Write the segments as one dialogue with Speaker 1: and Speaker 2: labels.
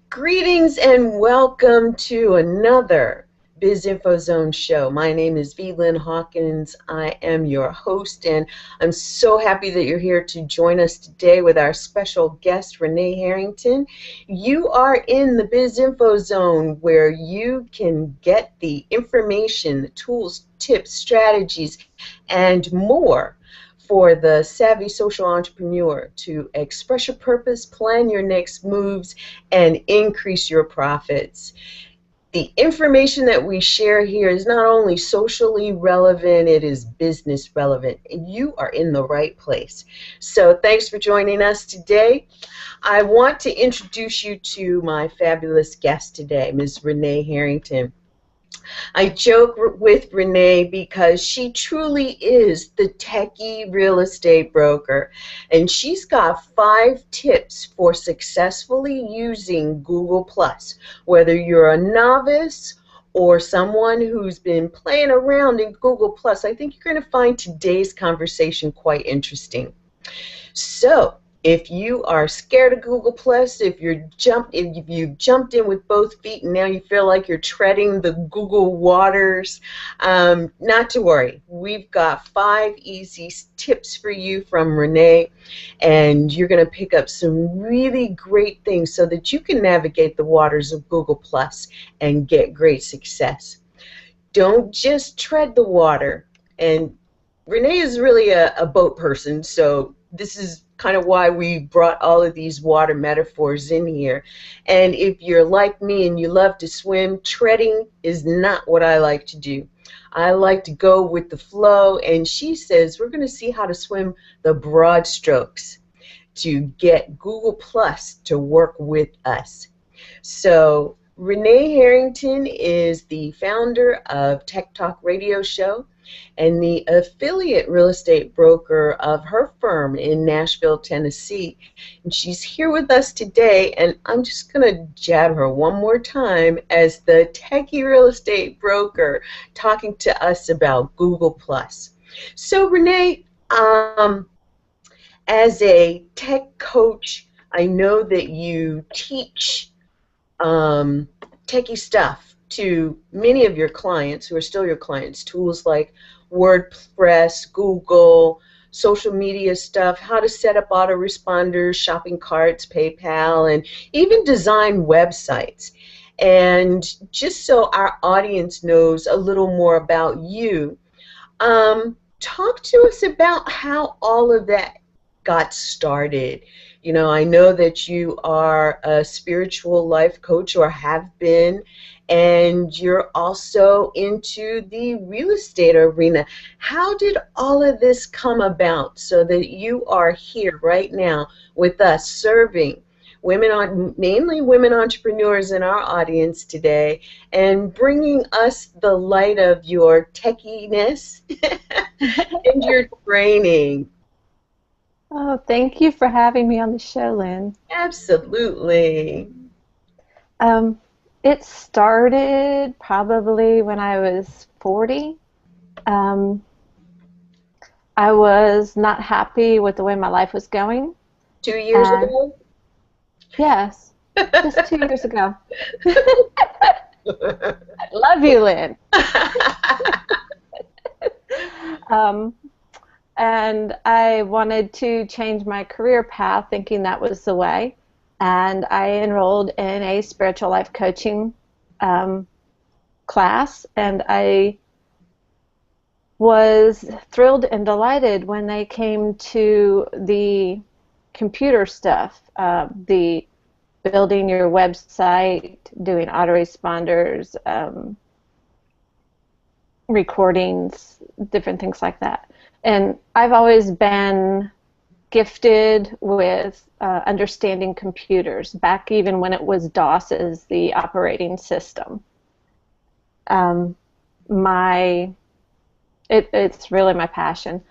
Speaker 1: Greetings and welcome to another BIZ Info Zone show. My name is V. Lynn Hawkins. I am your host, and I'm so happy that you're here to join us today with our special guest, Renee Harrington. You are in the BIZ Info Zone where you can get the information, the tools, tips, strategies, and more for the savvy social entrepreneur to express your purpose, plan your next moves, and increase your profits. The information that we share here is not only socially relevant, it is business relevant. You are in the right place. So thanks for joining us today. I want to introduce you to my fabulous guest today, Ms. Renee Harrington. I joke with Renee because she truly is the techie real estate broker, and she's got 5 tips for successfully using Google+. Whether you're a novice or someone who's been playing around in Google+, I think you're going to find today's conversation quite interesting. So, if you are scared of Google+, if you've jumped in with both feet and now you feel like you're treading the Google waters, not to worry. We've got 5 easy tips for you from Renee, and you're going to pick up some really great things so that you can navigate the waters of Google+ and get great success. Don't just tread the water. And Renee is really a boat person, so this is kind of why we brought all of these water metaphors in here. And if you're like me and you love to swim, treading is not what I like to do. I like to go with the flow, and she says we're going to see how to swim the broad strokes to get Google+ to work with us. So Renee Harrington is the founder of Tech Talk Radio Show and the affiliate real estate broker of her firm in Nashville, Tennessee. And she's here with us today, and I'm just going to jab her one more time as the techie real estate broker talking to us about Google+. So Renee, as a tech coach, I know that you teach techie stuff to many of your clients who are still your clients, tools like WordPress, Google, social media stuff, how to set up autoresponders, shopping carts, PayPal, and even design websites. And just so our audience knows a little more about you, talk to us about how all of that got started. You know, I know that you are a spiritual life coach, or have been, and you're also into the real estate arena. How did all of this come about so that you are here right now with us serving women, mainly women entrepreneurs in our audience today, and bringing us the light of your techiness and your training?
Speaker 2: Oh, thank you for having me on the show, Lynn.
Speaker 1: Absolutely.
Speaker 2: It started probably when I was 40. I was not happy with the way my life was going.
Speaker 1: 2 years ago?
Speaker 2: Yes, just 2 years ago. I love you, Lynn. And I wanted to change my career path, thinking that was the way. And I enrolled in a spiritual life coaching class, and I was thrilled and delighted when they came to the computer stuff, the building your website, doing autoresponders, recordings, different things like that. And I've always been gifted with understanding computers, back even when it was DOS as the operating system. It's really my passion.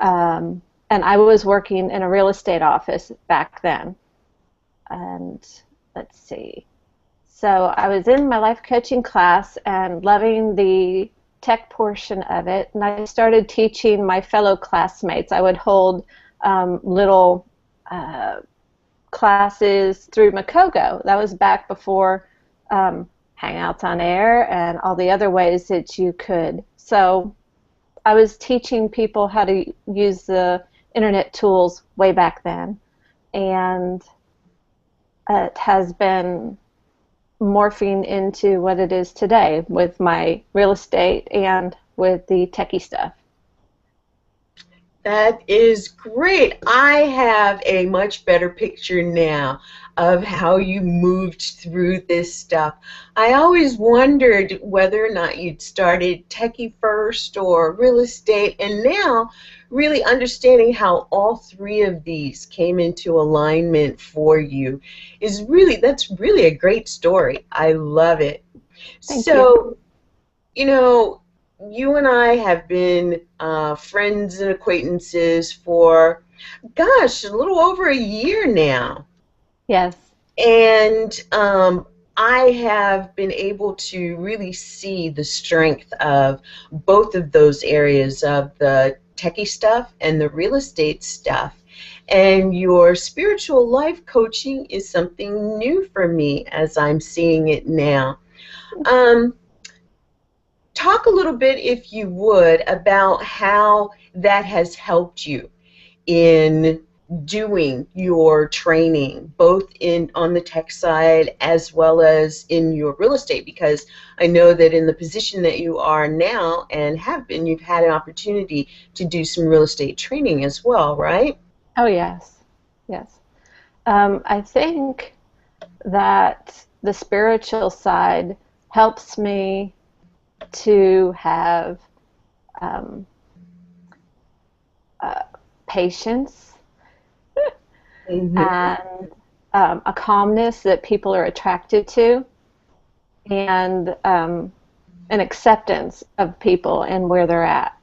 Speaker 2: And I was working in a real estate office back then. And let's see. So I was in my life coaching class and loving the tech portion of it, and I started teaching my fellow classmates. I would hold little classes through Makogo. That was back before Hangouts on Air and all the other ways that you could. So I was teaching people how to use the internet tools way back then, and it has been morphing into what it is today with my real estate and with the techie stuff.
Speaker 1: That is great. I have a much better picture now of how you moved through this stuff. I always wondered whether or not you'd started techie first or real estate, and now really understanding how all three of these came into alignment for you that's really a great story. I love it.
Speaker 2: Thank you.
Speaker 1: You know, you and I have been friends and acquaintances for, gosh, a little over a year now.
Speaker 2: Yes.
Speaker 1: And I have been able to really see the strength of both of those areas of the techie stuff and the real estate stuff. And your spiritual life coaching is something new for me as I'm seeing it now. Talk a little bit, if you would, about how that has helped you in doing your training, both on the tech side as well as in your real estate, because I know that in the position that you are now and have been, you've had an opportunity to do some real estate training as well, right?
Speaker 2: Oh, yes. Yes. I think that the spiritual side helps me to have patience and a calmness that people are attracted to, and an acceptance of people and where they're at.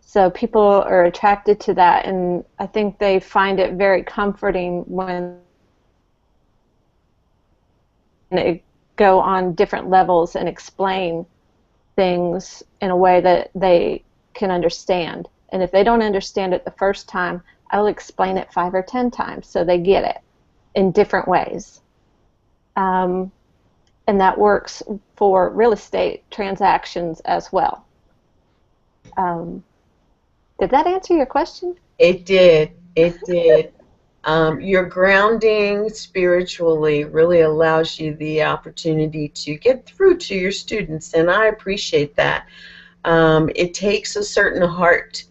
Speaker 2: So people are attracted to that, and I think they find it very comforting when they go on different levels and explain things in a way that they can understand. And if they don't understand it the first time, I'll explain it 5 or 10 times so they get it in different ways. And that works for real estate transactions as well. Did that answer your question?
Speaker 1: It did. It did. Your grounding spiritually really allows you the opportunity to get through to your students, and I appreciate that. It takes a certain heart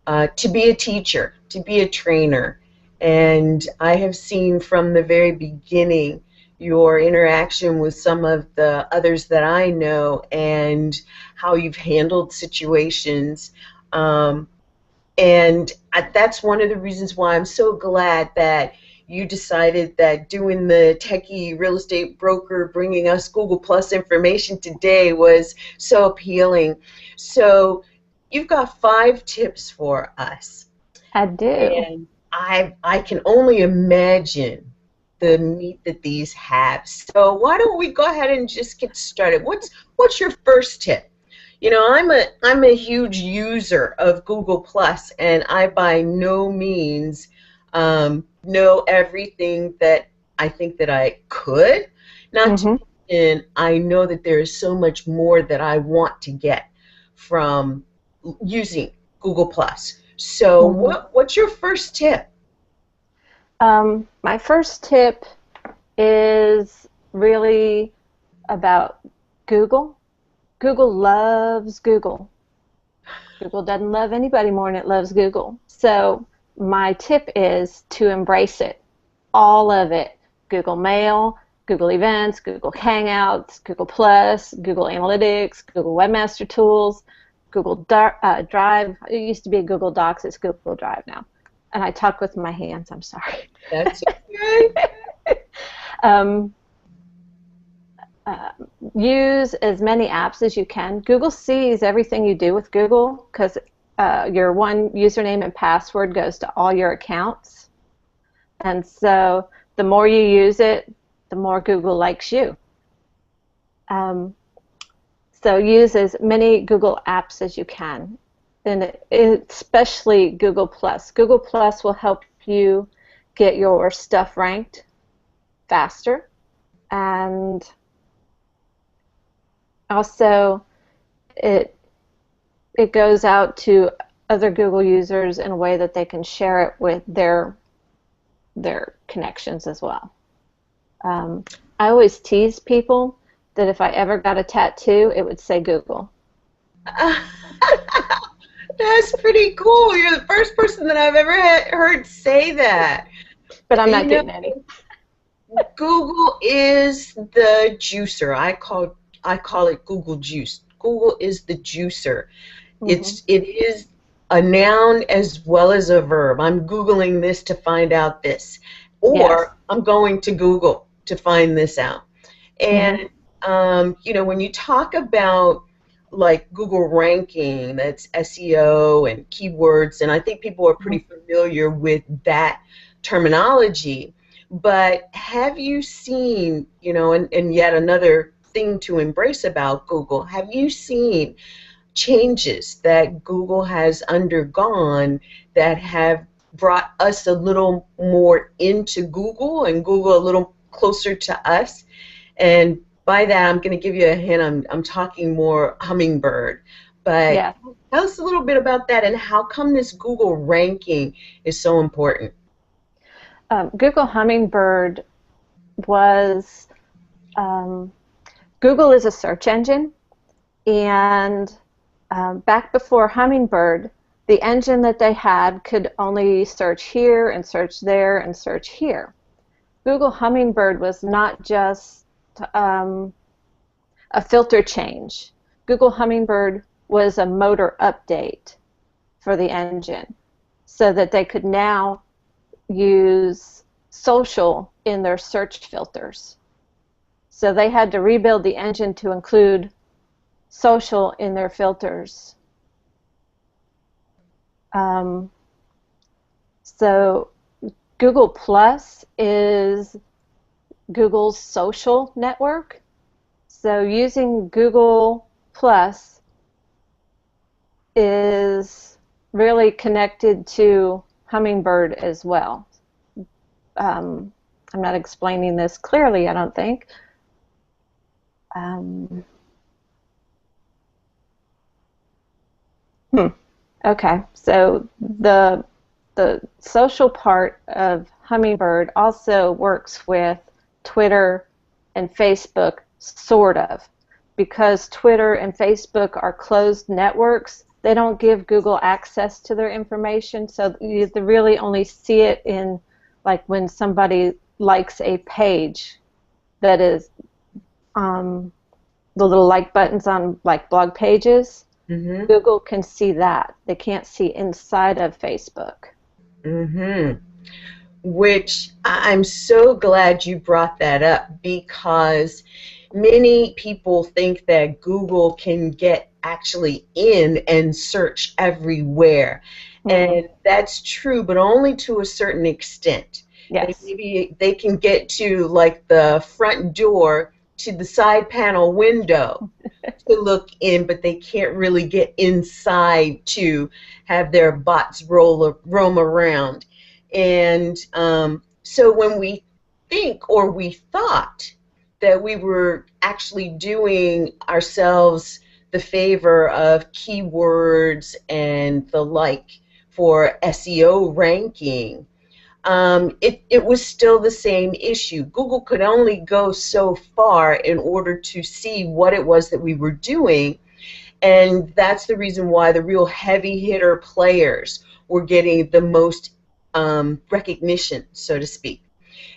Speaker 1: to be a teacher, to be a trainer, and I have seen from the very beginning your interaction with some of the others that I know and how you've handled situations. And that's one of the reasons why I'm so glad that you decided that doing the techie real estate broker, bringing us Google Plus information today was so appealing. So you've got 5 tips for us.
Speaker 2: I do.
Speaker 1: And I can only imagine the meat that these have. So why don't we go ahead and just get started? What's your first tip? You know, I'm a huge user of Google Plus, and I by no means know everything that I think that I could. Not to mention, I know that there is so much more that I want to get from using Google Plus. So what's your first tip?
Speaker 2: My first tip is really about Google. Google loves Google. Google doesn't love anybody more than it loves Google. So my tip is to embrace it, all of it. Google Mail, Google Events, Google Hangouts, Google Plus, Google Analytics, Google Webmaster Tools, Google Drive. It used to be Google Docs. It's Google Drive now. And I talk with my hands. I'm sorry.
Speaker 1: That's okay.
Speaker 2: Use as many apps as you can. Google sees everything you do with Google because your one username and password goes to all your accounts. And so the more you use it, the more Google likes you. So use as many Google apps as you can, and especially Google Plus. Google Plus will help you get your stuff ranked faster, and also it goes out to other Google users in a way that they can share it with their connections as well. I always tease people that if I ever got a tattoo, it would say Google.
Speaker 1: That's pretty cool. You're the first person that I've ever heard say that.
Speaker 2: But I'm not getting any.
Speaker 1: Google is the juicer. I call it Google Juice. Google is the juicer.
Speaker 2: Mm-hmm.
Speaker 1: It is a noun as well as a verb. I'm Googling this to find out this, or
Speaker 2: Yes.
Speaker 1: I'm going to Google to find this out. And you know, when you talk about like Google ranking, that's SEO and keywords, and I think people are pretty familiar with that terminology. But have you seen, you know, and yet another thing to embrace about Google, have you seen changes that Google has undergone that have brought us a little more into Google and Google a little closer to us? And by that, I'm going to give you a hint. I'm talking more Hummingbird. But
Speaker 2: Yeah.
Speaker 1: tell us a little bit about that and how come this Google ranking is so important.
Speaker 2: Google Hummingbird was, Google is a search engine, and back before Hummingbird, the engine that they had could only search here and search there and search here. Google Hummingbird was not just a filter change. Google Hummingbird was a motor update for the engine so that they could now use social in their search filters. So they had to rebuild the engine to include social in their filters. So Google Plus is Google's social network. So using Google Plus is really connected to Hummingbird as well. I'm not explaining this clearly, I don't think. Okay, so the social part of Hummingbird also works with Twitter and Facebook, sort of, because Twitter and Facebook are closed networks. They don't give Google access to their information, so you really only see it in, like, when somebody likes a page that is the little like buttons on like blog pages. Mm-hmm. Google can see that. They can't see inside of Facebook.
Speaker 1: Mm-hmm. Which I'm so glad you brought that up, because many people think that Google can get actually in and search everywhere. Mm-hmm. And that's true, but only to a certain extent.
Speaker 2: Yes.
Speaker 1: Maybe they can get to like the front door to the side panel window to look in, but they can't really get inside to have their bots roam around. And so when we think, or we thought, that we were actually doing ourselves the favor of keywords and the like for SEO ranking, it was still the same issue. Google could only go so far in order to see what it was that we were doing, and that's the reason why the real heavy hitter players were getting the most recognition, so to speak.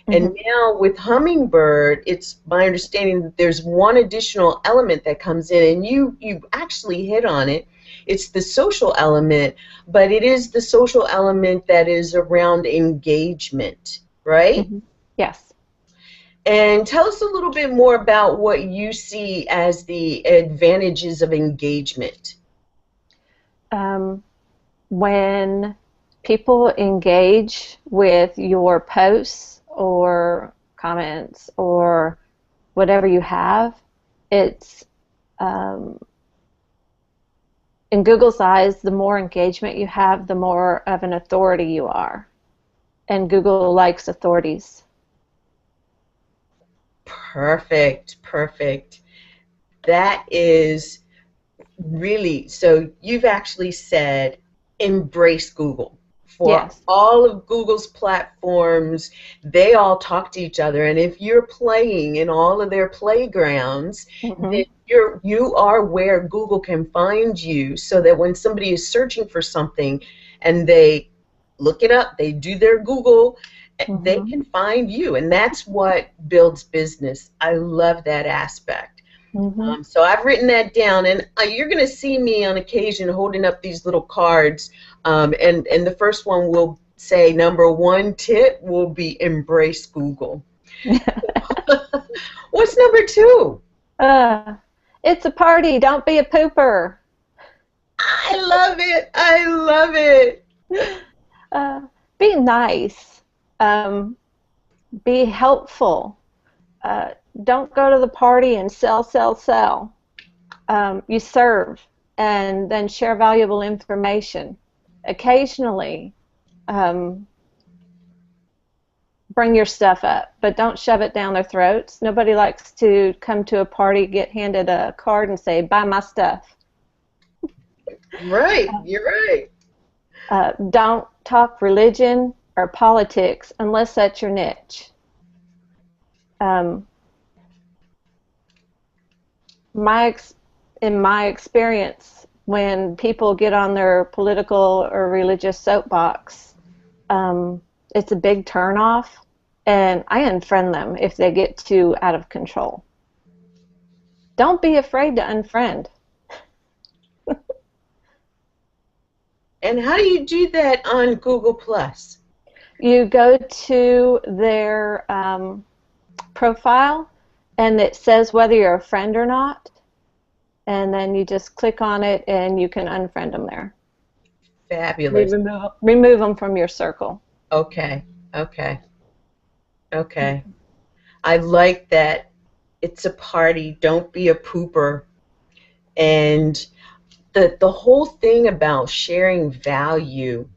Speaker 1: Mm-hmm. And now with Hummingbird, it's my understanding that there's one additional element that comes in, and you actually hit on it. It's the social element, but it is the social element that is around engagement, right?
Speaker 2: Mm-hmm. Yes.
Speaker 1: And tell us a little bit more about what you see as the advantages of engagement.
Speaker 2: When people engage with your posts or comments or whatever you have, it's in Google's eyes, the more engagement you have, the more of an authority you are. And Google likes authorities.
Speaker 1: Perfect, perfect. That is really, so you've actually said embrace Google. For
Speaker 2: Yes.
Speaker 1: all of Google's platforms, they all talk to each other, and if you're playing in all of their playgrounds,
Speaker 2: Mm-hmm.
Speaker 1: then you are where Google can find you, so that when somebody is searching for something and they look it up, they do their Google, they
Speaker 2: Mm-hmm.
Speaker 1: can find you, and that's what builds business. I love that aspect.
Speaker 2: Mm-hmm.
Speaker 1: So I've written that down, and you're going to see me on occasion holding up these little cards, and the first one will say number one tip will be embrace Google. What's number two?
Speaker 2: uh, it's a party. Don't be a pooper.
Speaker 1: I love it. I love it.
Speaker 2: Uh, be nice. Um, be helpful. Uh, don't go to the party and sell, sell, sell. You serve and then share valuable information. Occasionally, um, bring your stuff up, but don't shove it down their throats. Nobody likes to come to a party, get handed a card, and say, buy my stuff.
Speaker 1: Right. You're right.
Speaker 2: Don't talk religion or politics unless that's your niche. Um, my in my experience, when people get on their political or religious soapbox, um, it's a big turnoff, and I unfriend them if they get too out of control. Don't be afraid to unfriend.
Speaker 1: And how do you do that on Google Plus?
Speaker 2: You go to their profile, and it says whether you're a friend or not, and then you just click on it, and you can unfriend them there.
Speaker 1: Fabulous.
Speaker 2: Remove them from your circle.
Speaker 1: Okay. Okay. Okay. I like that. It's a party. Don't be a pooper. And the whole thing about sharing value,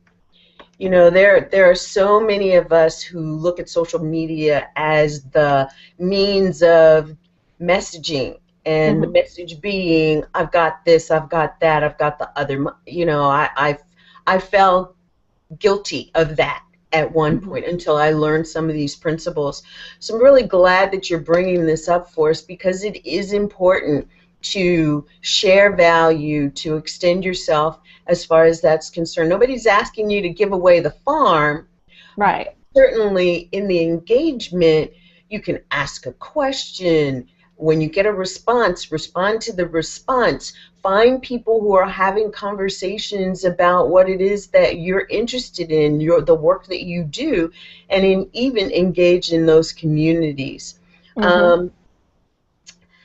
Speaker 1: you know, there are so many of us who look at social media as the means of messaging, and the
Speaker 2: Mm-hmm.
Speaker 1: message being, I've got this, I've got that, I've got the other. You know, I felt guilty of that at one
Speaker 2: Mm-hmm.
Speaker 1: point until I learned some of these principles. So I'm really glad that you're bringing this up for us, because it is important to share value, to extend yourself as far as that's concerned. Nobody's asking you to give away the farm.
Speaker 2: Right.
Speaker 1: Certainly in the engagement, you can ask a question. When you get a response, respond to the response. Find people who are having conversations about what it is that you're interested in, the work that you do, and even engage in those communities.
Speaker 2: Mm-hmm.
Speaker 1: Um,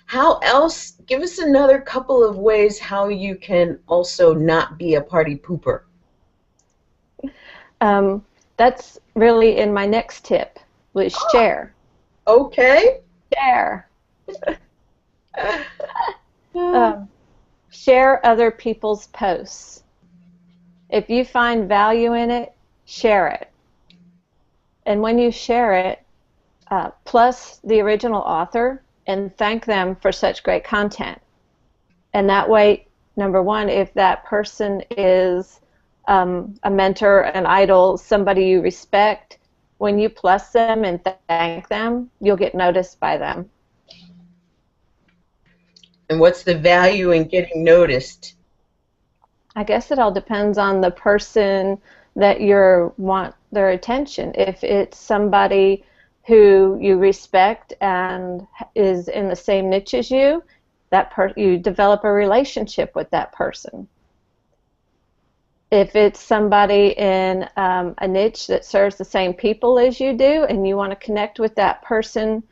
Speaker 1: how else? Give us another couple of ways how you can also not be a party pooper.
Speaker 2: That's really in my next tip, was share.
Speaker 1: Okay.
Speaker 2: Share. Um, share other people's posts. If you find value in it, share it. And when you share it, plus the original author, and thank them for such great content. And that way, number one, if that person is a mentor, an idol, somebody you respect, when you plus them and thank them, you'll get noticed by them.
Speaker 1: And what's the value in getting noticed?
Speaker 2: I guess it all depends on the person that you want their attention. If it's somebody who you respect and is in the same niche as you, you develop a relationship with that person. If it's somebody in a niche that serves the same people as you do, and you want to connect with that person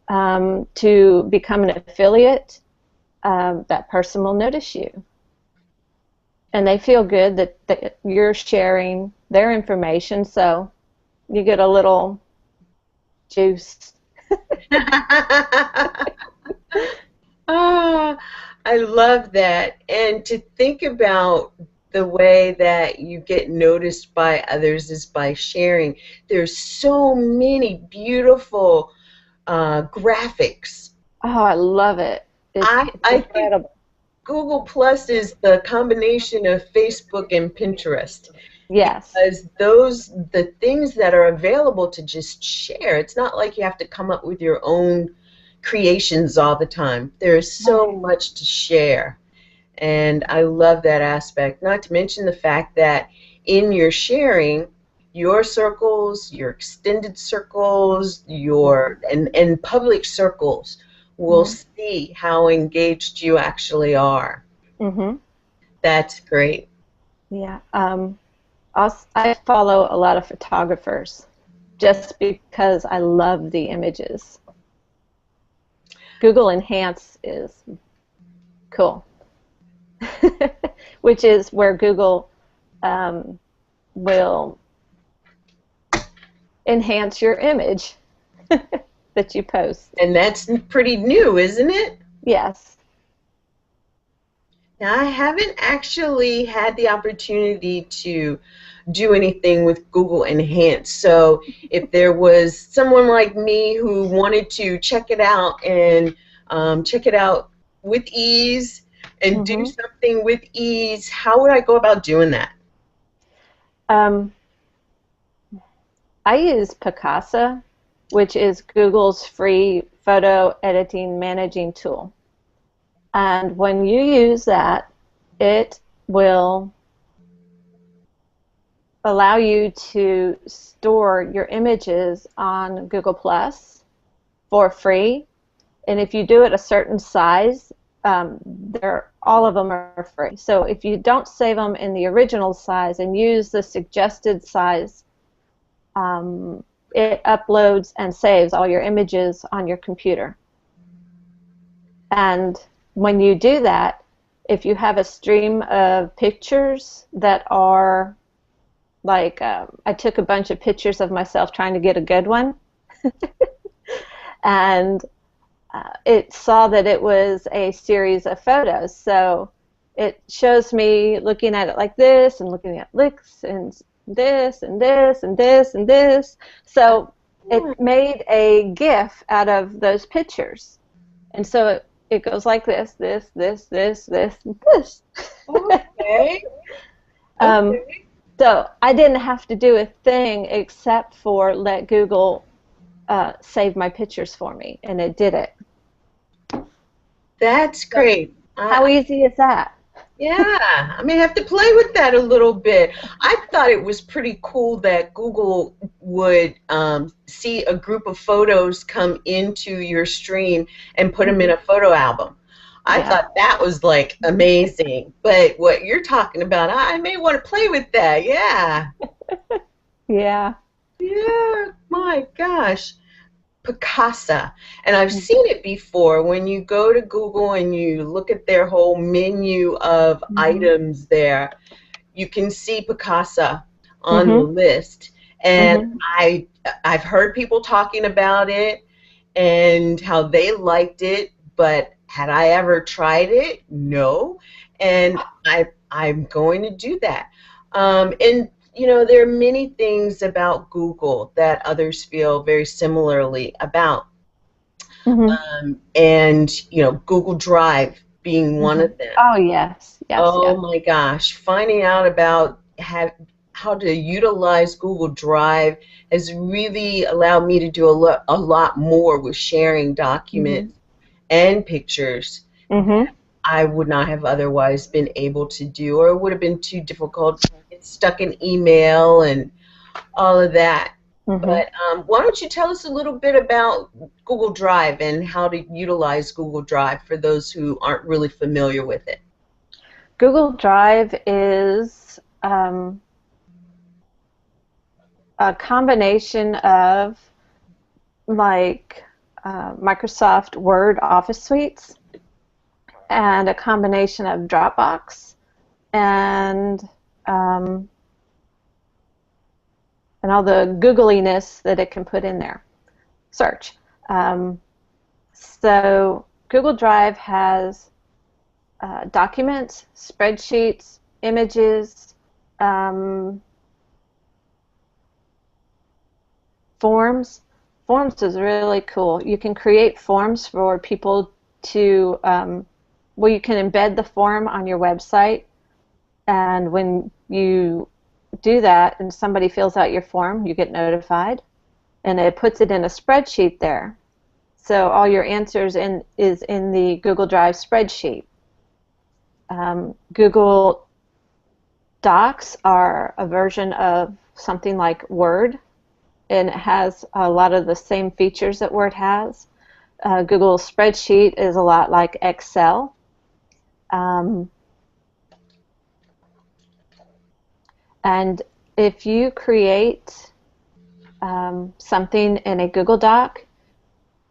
Speaker 2: to become an affiliate, that person will notice you. And they feel good that you're sharing their information, so you get a little juice.
Speaker 1: Ah, I love that. And to think about the way that you get noticed by others is by sharing. There's so many beautiful graphics.
Speaker 2: Oh, I love it. It's
Speaker 1: I think
Speaker 2: incredible.
Speaker 1: Google Plus is the combination of Facebook and Pinterest,
Speaker 2: Yes.
Speaker 1: because the things that are available to just share. It's not like you have to come up with your own creations all the time. There is so
Speaker 2: Right.
Speaker 1: much to share, and I love that aspect. Not to mention the fact that in your sharing, your circles, your extended circles, your and public circles will
Speaker 2: Mm-hmm.
Speaker 1: see how engaged you actually are.
Speaker 2: Mm-hmm.
Speaker 1: That's great.
Speaker 2: Yeah. I follow a lot of photographers just because I love the images. Google Enhance is cool, which is where Google um, will enhance your image that you post.
Speaker 1: And that's pretty new, isn't it?
Speaker 2: Yes.
Speaker 1: Now, I haven't actually had the opportunity to do anything with Google Enhance. So if there was someone like me who wanted to check it out and check it out with ease and do
Speaker 2: Mm-hmm.
Speaker 1: something with ease, how would I go about doing that?
Speaker 2: Um, I use Picasa, which is Google's free photo editing managing tool. And when you use that, it will allow you to store your images on Google Plus for free. And if you do it a certain size, all of them are free. So if you don't save them in the original size and use the suggested size, it uploads and saves all your images on your computer. And when you do that, if you have a stream of pictures that are like, I took a bunch of pictures of myself trying to get a good one, and it saw that it was a series of photos. So it shows me looking at it like this and looking at licks and this and this and this and this. So it made a GIF out of those pictures. And so it goes like this, this, this, this, this, and this.
Speaker 1: Okay.
Speaker 2: um,
Speaker 1: Okay.
Speaker 2: so I didn't have to do a thing except for let Google save my pictures for me, and it did it.
Speaker 1: That's
Speaker 2: So
Speaker 1: great.
Speaker 2: how easy is that?
Speaker 1: Yeah, I may have to play with that a little bit. I thought it was pretty cool that Google would see a group of photos come into your stream and put them in
Speaker 2: Mhm.
Speaker 1: a photo album. I
Speaker 2: Yeah.
Speaker 1: thought that was like amazing. But what you're talking about, I may want to play with that. Yeah.
Speaker 2: Yeah.
Speaker 1: Yeah, my gosh. Picasa. And I've seen it before. When you go to Google and you look at their whole menu of
Speaker 2: Mhm.
Speaker 1: items there, you can see Picasa on the
Speaker 2: Mhm.
Speaker 1: list. And
Speaker 2: Mhm.
Speaker 1: I've heard people talking about it and how they liked it, but had I ever tried it? No. And I'm going to do that. And there are many things about Google that others feel very similarly about.
Speaker 2: Mhm.
Speaker 1: And Google Drive being one
Speaker 2: Mhm.
Speaker 1: of them.
Speaker 2: Oh yes. Yes.
Speaker 1: Oh
Speaker 2: Yes.
Speaker 1: my gosh, finding out about how to utilize Google Drive has really allowed me to do a lot more with sharing
Speaker 2: Mhm.
Speaker 1: documents and pictures
Speaker 2: Mhm.
Speaker 1: that I would not have otherwise been able to do, or it would have been too difficult to get stuck in email and all of that.
Speaker 2: Mhm.
Speaker 1: But why don't you tell us a little bit about Google Drive and how to utilize Google Drive for those who aren't really familiar with it?
Speaker 2: Google Drive is a combination of like Microsoft Word Office suites and a combination of Dropbox and um, and all the googliness that it can put in there. Search. Um, so Google Drive has documents, spreadsheets, images, um, forms, Forms is really cool. You can create forms for people to, well, you can embed the form on your website, and when you do that and somebody fills out your form, you get notified, and it puts it in a spreadsheet there. So all your answers is in the Google Drive spreadsheet. Google Docs are a version of something like Word, and it has a lot of the same features that Word has. Google Spreadsheet is a lot like Excel. And if you create something in a Google Doc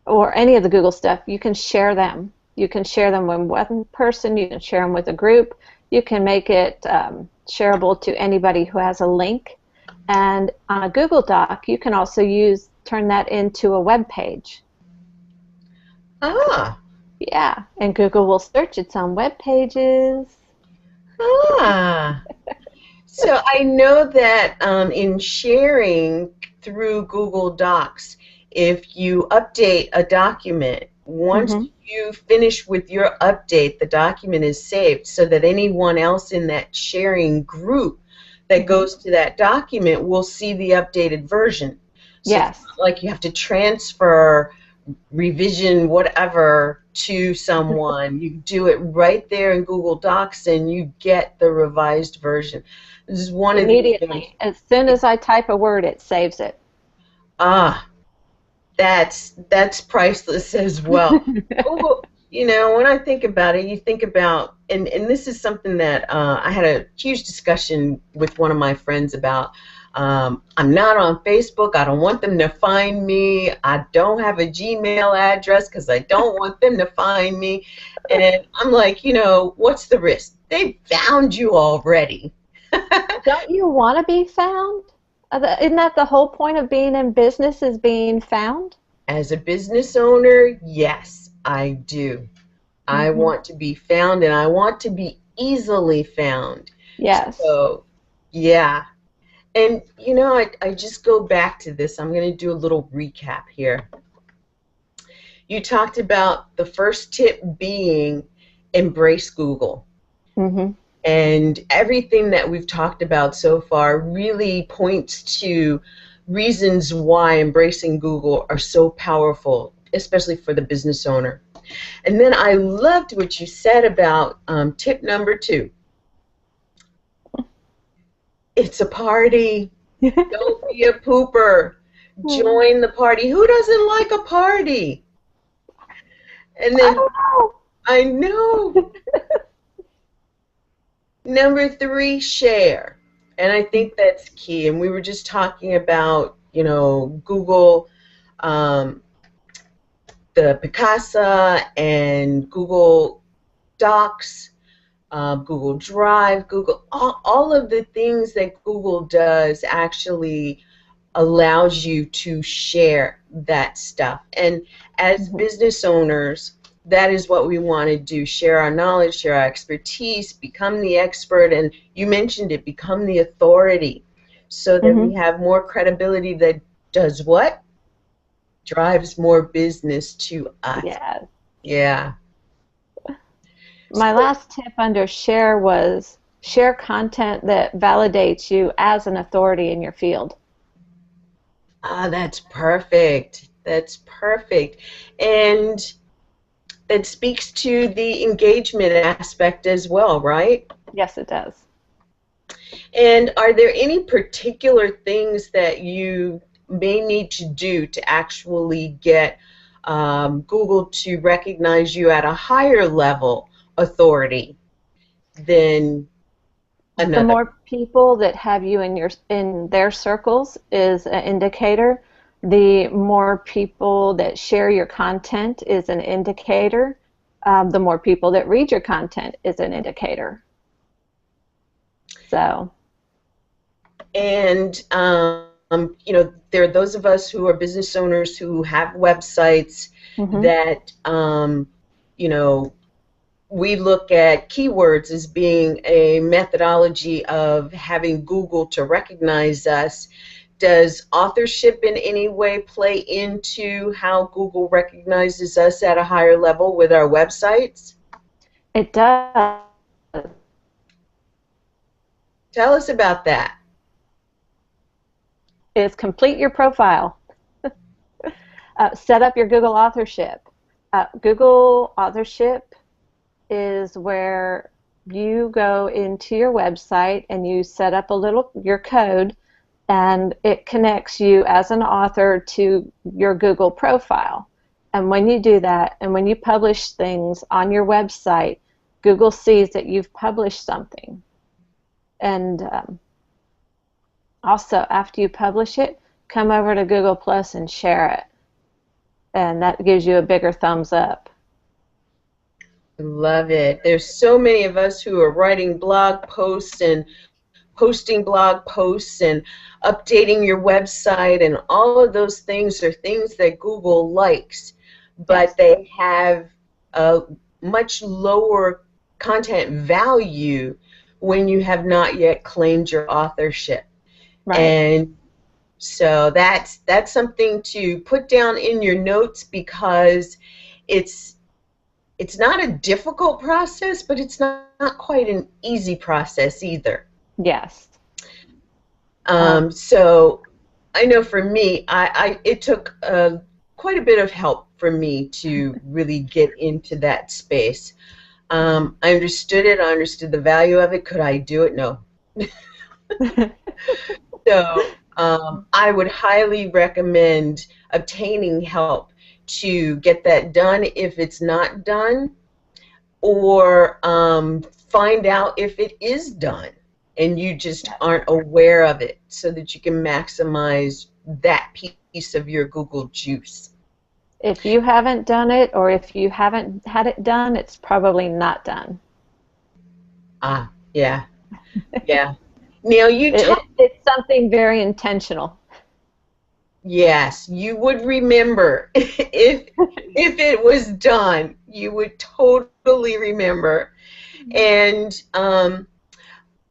Speaker 2: or any of the Google stuff, you can share them. You can share them with one person, you can share them with a group, you can make it shareable to anybody who has a link. And on a Google Doc, you can also turn that into a web page.
Speaker 1: Ah.
Speaker 2: Yeah, and Google will search its own web pages.
Speaker 1: Ah. So I know that in sharing through Google Docs, if you update a document, once you finish with your update, the document is saved so that anyone else in that sharing group that goes to that document will see the updated version. So
Speaker 2: Yes.
Speaker 1: it's not like you have to transfer revision whatever to someone. You do it right there in Google Docs and you get the revised version. This is one
Speaker 2: immediately. As soon as I type a word, it saves it.
Speaker 1: Ah, that's priceless as well. Oh, you know, when I think about it, you think about, and this is something that I had a huge discussion with one of my friends about. I'm not on Facebook. I don't want them to find me. I don't have a Gmail address because I don't want them to find me. And I'm like, you know, what's the risk? They found you already.
Speaker 2: Don't you want to be found? Isn't that the whole point of being in business, is being found?
Speaker 1: As a business owner, yes, I do. I want to be found, and I want to be easily found.
Speaker 2: Yes.
Speaker 1: So, yeah. And, you know, I just go back to this. I'm going to do a little recap here. You talked about the first tip being embrace Google. And everything that we've talked about so far really points to reasons why embracing Google are so powerful, especially for the business owner. And then I loved what you said about tip number 2. It's a party. Don't be a pooper. Join the party. Who doesn't like a party? And then I know. Number 3, share. And I think that's key. And we were just talking about, you know, Google, the Picasa and Google Docs, Google Drive, Google, all of the things that Google does actually allows you to share that stuff. And as business owners, that is what we want to do, share our knowledge, share our expertise, become the expert, and you mentioned it, become the authority, so that we have more credibility that does what? Drives more business to us.
Speaker 2: Yes.
Speaker 1: Yeah.
Speaker 2: My last tip under share was share content that validates you as an authority in your field.
Speaker 1: Ah, that's perfect. That's perfect. And that speaks to the engagement aspect as well, right?
Speaker 2: Yes, it does.
Speaker 1: And are there any particular things that you may need to do to actually get Google to recognize you at a higher level authority than another?
Speaker 2: The more people that have you in their circles is an indicator. The more people that share your content is an indicator. The more people that read your content is an indicator. So.
Speaker 1: And you know, there are those of us who are business owners who have websites that you know, we look at keywords as being a methodology of having Google to recognize us Does authorship in any way play into how Google recognizes us at a higher level with our websites?
Speaker 2: It does.
Speaker 1: Tell us about that.
Speaker 2: Is complete your profile. Set up your Google authorship. Google authorship is where you go into your website and you set up your code, and it connects you as an author to your Google profile. And when you do that, and when you publish things on your website, Google sees that you've published something. And also, after you publish it, come over to Google Plus and share it. And that gives you a bigger thumbs up.
Speaker 1: Love it. There's so many of us who are writing blog posts and posting blog posts and updating your website, and all of those things are things that Google likes, but
Speaker 2: Yes.
Speaker 1: they have a much lower content value when you have not yet claimed your authorship.
Speaker 2: Right.
Speaker 1: And so that's something to put down in your notes, because it's not a difficult process, but it's not quite an easy process either.
Speaker 2: Yes.
Speaker 1: So I know for me, it took quite a bit of help for me to really get into that space. I understood it. I understood the value of it. Could I do it? No. So I would highly recommend obtaining help to get that done if it's not done, or find out if it is done and you just aren't aware of it, so that you can maximize that piece of your Google juice.
Speaker 2: If you haven't done it, or if you haven't had it done, it's probably not done.
Speaker 1: Ah, yeah, yeah. Now
Speaker 2: It's something very intentional.
Speaker 1: Yes, you would remember if it was done. You would totally remember. And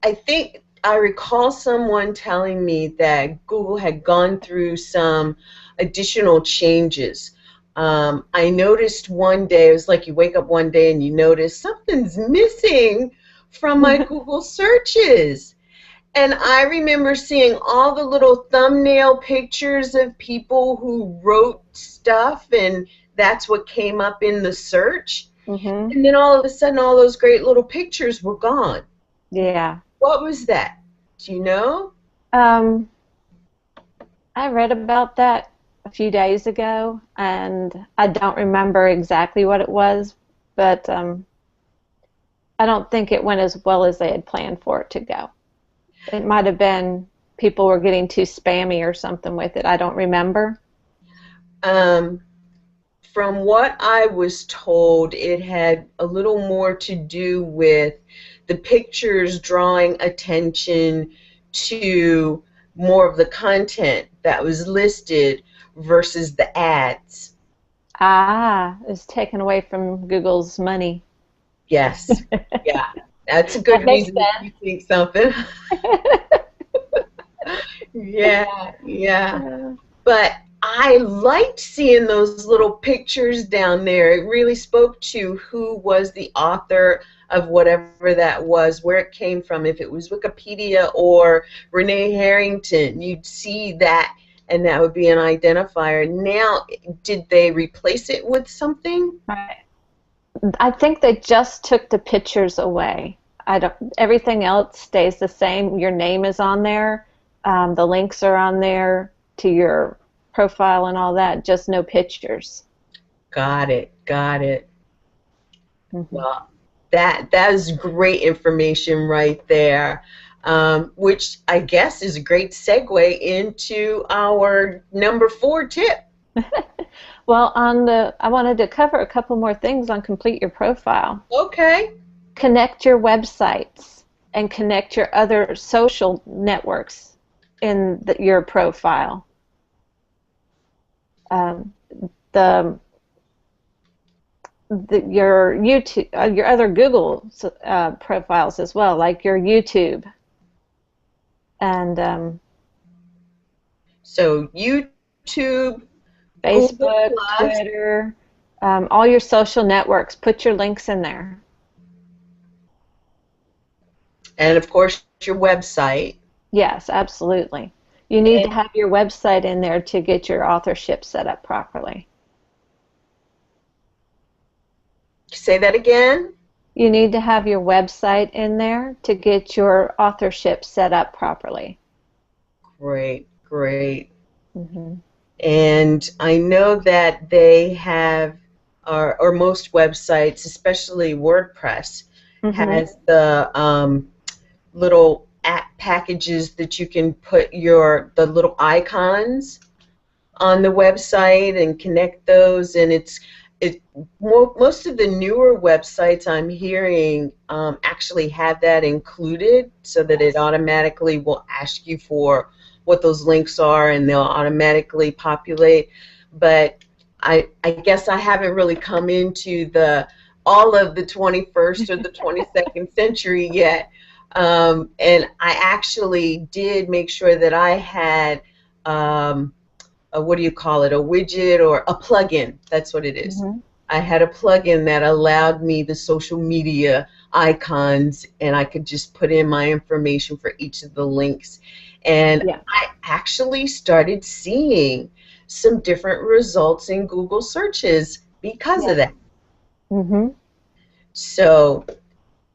Speaker 1: I think I recall someone telling me that Google had gone through some additional changes. I noticed one day, it was like you wake up one day and you notice something's missing from my Google searches. And I remember seeing all the little thumbnail pictures of people who wrote stuff, and that's what came up in the search.
Speaker 2: Mm-hmm.
Speaker 1: And then all of a sudden, all those great little pictures were gone.
Speaker 2: Yeah.
Speaker 1: What was that? Do you know?
Speaker 2: I read about that a few days ago, and I don't remember exactly what it was, but I don't think it went as well as they had planned for it to go. It might have been people were getting too spammy or something with it. I don't remember.
Speaker 1: From what I was told, it had a little more to do with the pictures drawing attention to more of the content that was listed versus the ads.
Speaker 2: Ah, it's taken away from Google's money.
Speaker 1: Yes. Yeah. That's a good reason if you think something. Yeah. But I liked seeing those little pictures down there. It really spoke to who was the author of whatever that was, where it came from. If it was Wikipedia or Renee Harrington, you'd see that, and that would be an identifier. Now, did they replace it with something?
Speaker 2: Right. I think they just took the pictures away. Everything else stays the same. Your name is on there. The links are on there to your profile and all that. Just no pictures.
Speaker 1: Got it.
Speaker 2: Mm-hmm.
Speaker 1: Well, that is great information right there, which I guess is a great segue into our number 4 tip.
Speaker 2: Well, I wanted to cover a couple more things on complete your profile.
Speaker 1: Okay.
Speaker 2: Connect your websites and connect your other social networks in your profile. Your YouTube, your other Google profiles as well, like your YouTube, and
Speaker 1: So YouTube, Google
Speaker 2: Facebook,
Speaker 1: Plus,
Speaker 2: Twitter, all your social networks. Put your links in there.
Speaker 1: and of course your website.
Speaker 2: Yes, absolutely. You need to have your website in there to get your authorship set up properly.
Speaker 1: Say that again.
Speaker 2: You need to have your website in there to get your authorship set up properly.
Speaker 1: Great, great.
Speaker 2: Mm-hmm.
Speaker 1: And I know that they have, or most websites, especially WordPress,
Speaker 2: Mm-hmm.
Speaker 1: has the little app packages that you can put the little icons on the website and connect those. And most of the newer websites I'm hearing actually have that included, so that it automatically will ask you for what those links are, and they'll automatically populate. But I guess I haven't really come into all of the 21st or the 22nd century yet. And I actually did make sure that I had what do you call it, a widget or a plugin. That's what it is.
Speaker 2: Mm-hmm.
Speaker 1: I had a plugin that allowed me the social media icons, and I could just put in my information for each of the links. And
Speaker 2: Yeah.
Speaker 1: I actually started seeing some different results in Google searches because of that.
Speaker 2: Mm-hmm.
Speaker 1: So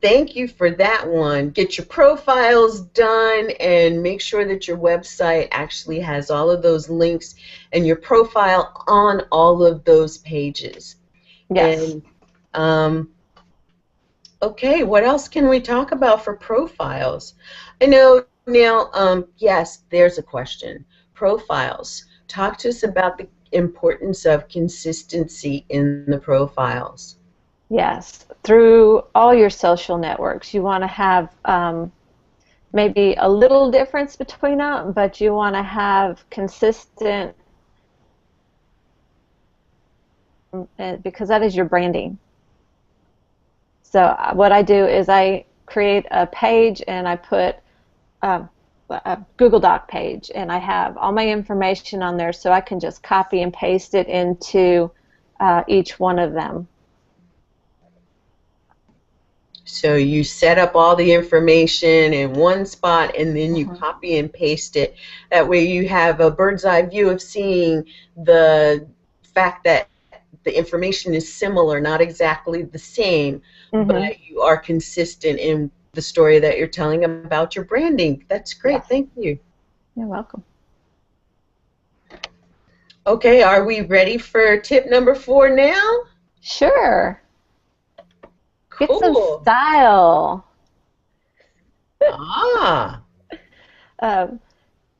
Speaker 1: thank you for that one. Get your profiles done and make sure that your website actually has all of those links and your profile on all of those pages.
Speaker 2: Yes.
Speaker 1: And okay, what else can we talk about for profiles? I know now, yes, there's a question. Profiles. Talk to us about the importance of consistency in the profiles.
Speaker 2: Yes. Through all your social networks, you want to have maybe a little difference between them, but you want to have consistent, because that is your branding. So what I do is I create a page and I put a Google Doc page, and I have all my information on there, so I can just copy and paste it into each one of them.
Speaker 1: So you set up all the information in one spot, and then you copy and paste it. That way you have a bird's eye view of seeing the fact that the information is similar, not exactly the same, but you are consistent in the story that you're telling about your branding. That's great.
Speaker 2: Yes.
Speaker 1: Thank you.
Speaker 2: You're welcome.
Speaker 1: Okay, are we ready for tip number 4 now?
Speaker 2: Sure.
Speaker 1: Cool.
Speaker 2: Get some style.
Speaker 1: Ah.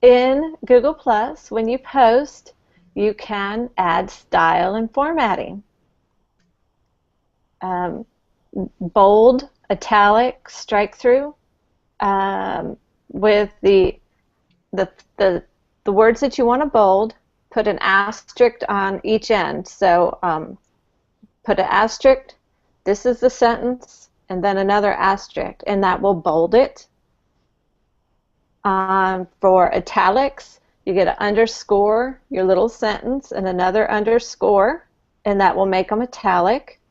Speaker 2: In Google Plus, when you post, you can add style and formatting. Bold, italic, strike through, with the words that you want to bold, put an asterisk on each end. So put an asterisk, this is the sentence, and then another asterisk, and that will bold it. For italics, you get an underscore, your little sentence, and another underscore, and that will make them italic.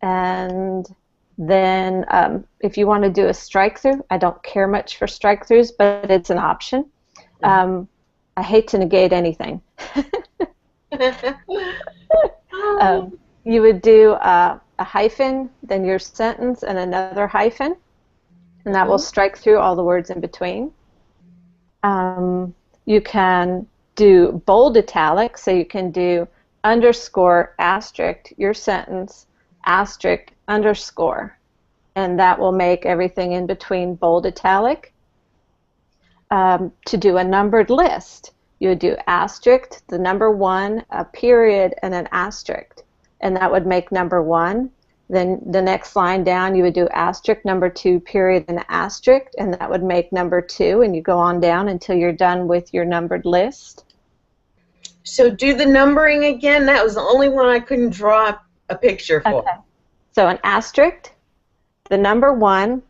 Speaker 2: And then if you want to do a strike through, I don't care much for strike throughs, but it's an option. I hate to negate anything. You would do a hyphen, then your sentence, and another hyphen, and that will strike through all the words in between. You can do bold italic, so you can do underscore asterisk your sentence, asterisk underscore, and that will make everything in between bold italic. To do a numbered list, you would do asterisk, the number 1, a period, and an asterisk, and that would make number 1. Then the next line down, you would do asterisk, number 2, period, and asterisk, and that would make number 2, and you go on down until you're done with your numbered list.
Speaker 1: So do the numbering again. That was the only one I couldn't draw a picture for.
Speaker 2: Okay. So an asterisk, the number 1,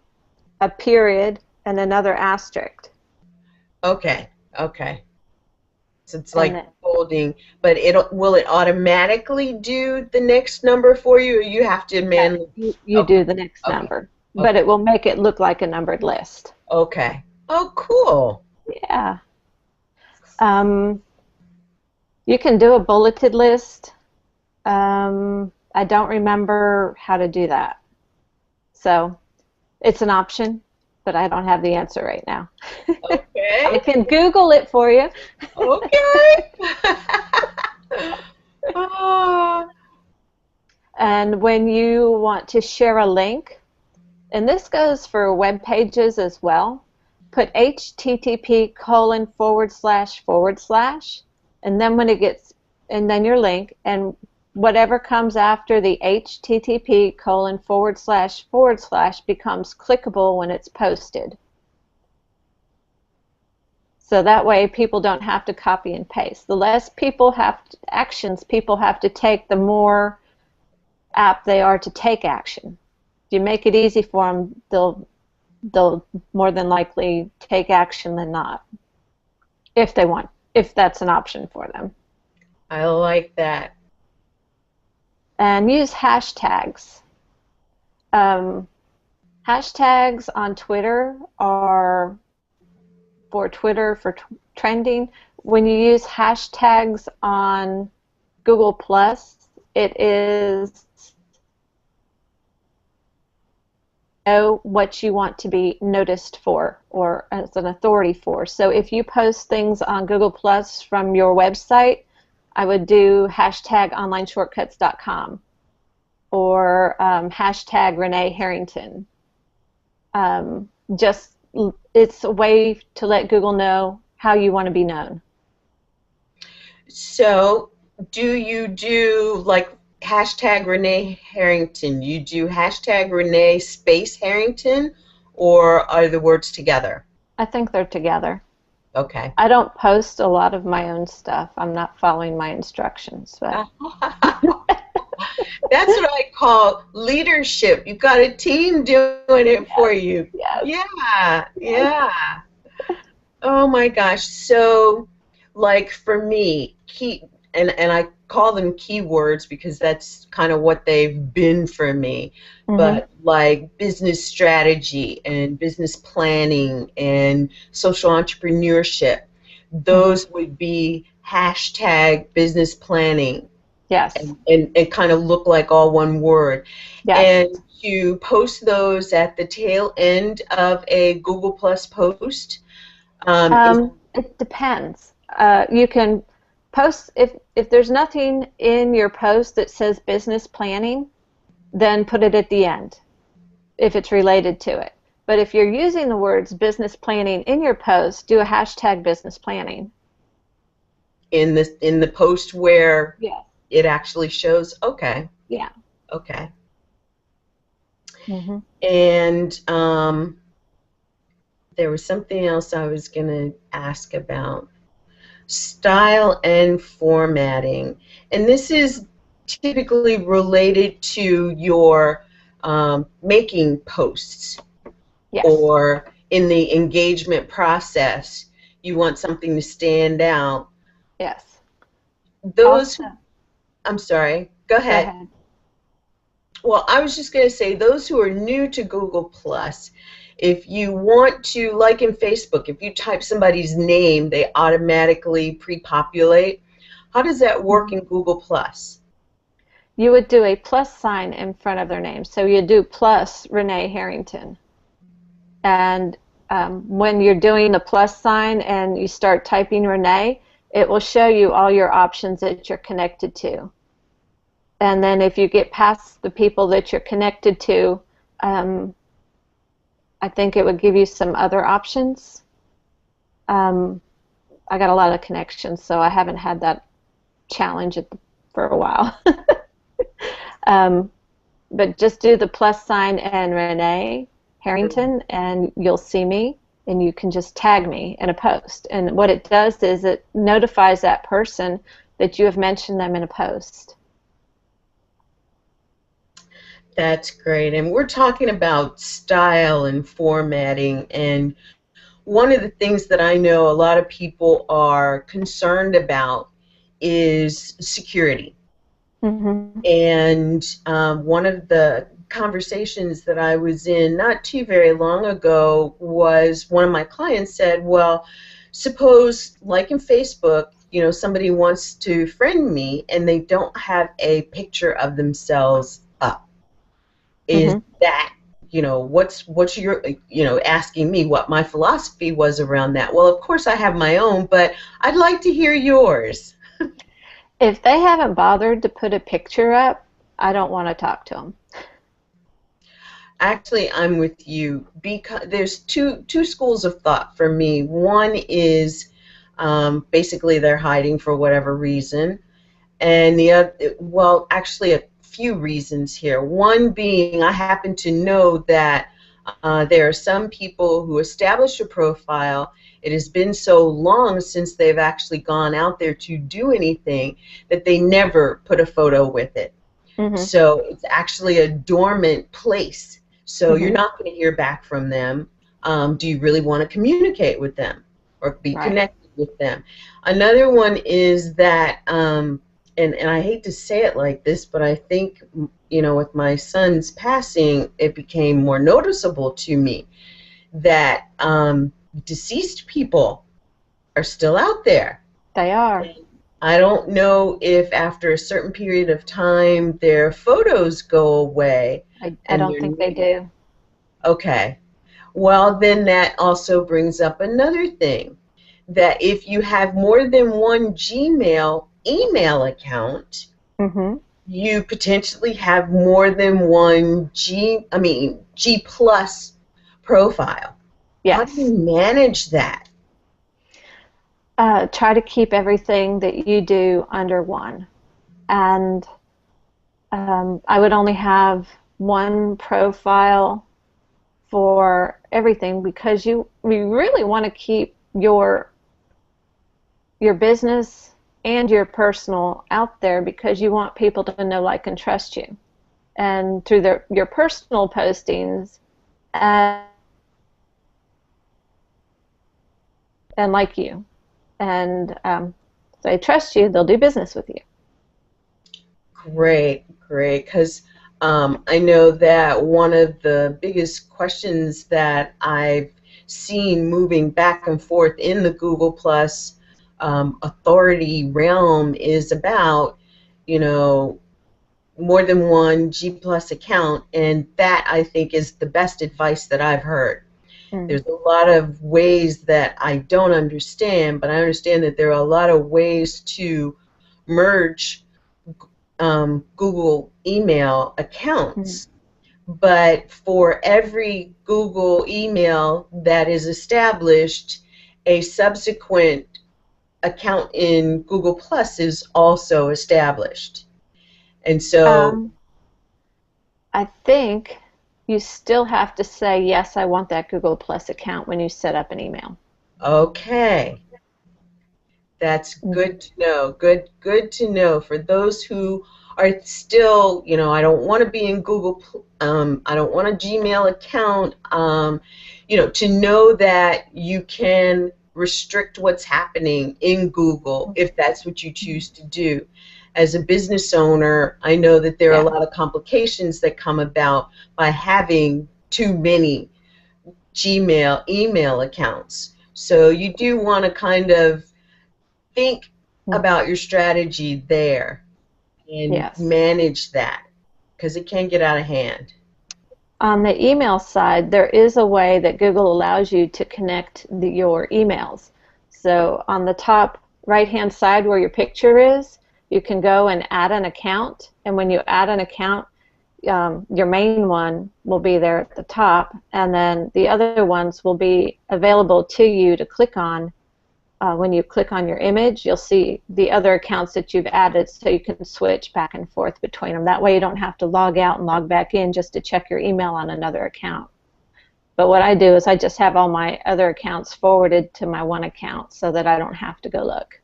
Speaker 2: a period, and another asterisk.
Speaker 1: Okay. Okay. So it's
Speaker 2: And
Speaker 1: like
Speaker 2: then
Speaker 1: folding, but will it automatically do the next number for you, or you have to
Speaker 2: yes,
Speaker 1: manually?
Speaker 2: you
Speaker 1: Okay,
Speaker 2: do the next
Speaker 1: okay,
Speaker 2: number, but
Speaker 1: okay,
Speaker 2: it will make it look like a numbered list.
Speaker 1: okay. Oh, cool.
Speaker 2: Yeah. Um, you can do a bulleted list. I don't remember how to do that. So it's an option, but I don't have the answer right now. I
Speaker 1: Okay,
Speaker 2: can Google it for you.
Speaker 1: okay. Ah,
Speaker 2: And when you want to share a link, and this goes for web pages as well, put http://, and then when it gets, and then your link, and whatever comes after the http:// becomes clickable when it's posted. So that way people don't have to copy and paste. The less actions people have to take, the more apt they are to take action. If you make it easy for them, they'll more than likely take action than not, if they want, if that's an option for them.
Speaker 1: I like that.
Speaker 2: And use hashtags. Um, hashtags on Twitter are for Twitter for trending. When you use hashtags on Google Plus, it is know what you want to be noticed for or as an authority for. So if you post things on Google Plus from your website, I would do hashtag onlineshortcuts.com or hashtag Renee Harrington. Just it's a way to let Google know how you want to be known.
Speaker 1: So, do you do like hashtag Renee Harrington? You do hashtag Renee space Harrington, or are the words together?
Speaker 2: I think they're together.
Speaker 1: Okay.
Speaker 2: I don't post a lot of my own stuff. I'm not following my instructions, but
Speaker 1: That's what I call leadership. You've got a team doing it
Speaker 2: yes,
Speaker 1: for you.
Speaker 2: yes,
Speaker 1: Yeah,
Speaker 2: yes.
Speaker 1: yeah. Oh my gosh. So, like for me, and I call them keywords because that's kind of what they've been for me.
Speaker 2: Mm-hmm.
Speaker 1: But like business strategy and business planning and social entrepreneurship,
Speaker 2: Mm-hmm.
Speaker 1: those would be hashtag business planning
Speaker 2: Yes,
Speaker 1: and kind of look like all one word.
Speaker 2: yes.
Speaker 1: And to post those at the tail end of a Google Plus post is
Speaker 2: It depends. You can post if there's nothing in your post that says business planning, then put it at the end if it's related to it. But if you're using the words business planning in your post, do a hashtag business planning.
Speaker 1: in the post where
Speaker 2: Yeah.
Speaker 1: it actually shows. Okay,
Speaker 2: Yeah.
Speaker 1: okay.
Speaker 2: Hmm.
Speaker 1: And there was something else I was going to ask about. Style and formatting. And this is typically related to your making posts
Speaker 2: Yes.
Speaker 1: or in the engagement process. You want something to stand out.
Speaker 2: Yes.
Speaker 1: Those,
Speaker 2: Also,
Speaker 1: I'm sorry, go
Speaker 2: go
Speaker 1: ahead.
Speaker 2: ahead.
Speaker 1: Well, I was just going to say, those who are new to Google Plus, if you want to, like in Facebook, if you type somebody's name, they automatically pre-populate. How does that work
Speaker 2: Mhm.
Speaker 1: in Google Plus?
Speaker 2: You would do a plus sign in front of their name. So you do plus Renee Harrington. And when you're doing the plus sign and you start typing Renee, it will show you all your options that you're connected to. And then if you get past the people that you're connected to, um, I think it would give you some other options. Um, I got a lot of connections, so I haven't had that challenge for a while. um, but just do the plus sign and Renee Harrington, and you'll see me, and you can just tag me in a post. And what it does is it notifies that person that you have mentioned them in a post.
Speaker 1: That's great. And we're talking about style and formatting. And one of the things that I know a lot of people are concerned about is security.
Speaker 2: Mm-hmm.
Speaker 1: And one of the conversations that I was in not too very long ago was one of my clients said, well, suppose, like in Facebook, somebody wants to friend me and they don't have a picture of themselves up. Is
Speaker 2: Mm-hmm.
Speaker 1: that, what's your, asking me what my philosophy was around that? Well, of course I have my own, but I'd like to hear yours.
Speaker 2: If they haven't bothered to put a picture up, I don't want to talk to them.
Speaker 1: Actually, I'm with you because there's two schools of thought for me. One is basically they're hiding for whatever reason, and the other, well, actually a few reasons here. One being I happen to know that there are some people who establish a profile. It has been so long since they've actually gone out there to do anything that they never put a photo with it.
Speaker 2: Mm-hmm.
Speaker 1: So it's actually a dormant place. So you're
Speaker 2: Mm-hmm.
Speaker 1: not going to hear back from them. Do you really want to communicate with them or be
Speaker 2: Right.
Speaker 1: connected with them? Another one is that, and I hate to say it like this, but I think, with my son's passing, it became more noticeable to me that deceased people are still out there.
Speaker 2: They are.
Speaker 1: I don't know if after a certain period of time their photos go away
Speaker 2: I
Speaker 1: and
Speaker 2: don't
Speaker 1: they're
Speaker 2: think they do.
Speaker 1: okay. Well, then that also brings up another thing, that if you have more than one Gmail email account,
Speaker 2: Mm-hmm.
Speaker 1: you potentially have more than one G plus profile. How do
Speaker 2: Yes.
Speaker 1: you manage that?
Speaker 2: Try to keep everything that you do under one. And I would only have one profile for everything because you really want to keep your business and your personal out there because you want people to know, like, and trust you. And through your personal postings and like you. And if they trust you, they'll do business with you.
Speaker 1: Great, great. Because I know that one of the biggest questions that I've seen moving back and forth in the Google Plus authority realm is about, you know, more than one G Plus account, and that I think is the best advice that I've heard.
Speaker 2: Mm.
Speaker 1: There's a lot of ways that I don't understand, but I understand that there are a lot of ways to merge Google email
Speaker 2: Mm.
Speaker 1: accounts. But for every Google email that is established, a subsequent account in Google Plus is also established. And so,
Speaker 2: Um, I think you still have to say, yes, I want that Google Plus account when you set up an email.
Speaker 1: okay, that's
Speaker 2: Mm.
Speaker 1: good to know. Good to know for those who are still, I don't want to be in Google, I don't want a Gmail account, to know that you can restrict what's happening in Google if that's what you choose to do. As a business owner, I know that there are a
Speaker 2: Yeah.
Speaker 1: lot of complications that come about by having too many Gmail email accounts. So you do want to kind of think
Speaker 2: Mm.
Speaker 1: about your strategy there and
Speaker 2: Yes.
Speaker 1: manage that because it can get out of hand.
Speaker 2: On the email side, there is a way that Google allows you to connect your emails. So on the top right-hand side where your picture is, you can go and add an account. And when you add an account, your main one will be there at the top, and then the other ones will be available to you to click on. When you click on your image, you'll see the other accounts that you've added, so you can switch back and forth between them. That way you don't have to log out and log back in just to check your email on another account. But what I do is I just have all my other accounts forwarded to my one account so that I don't have to go look.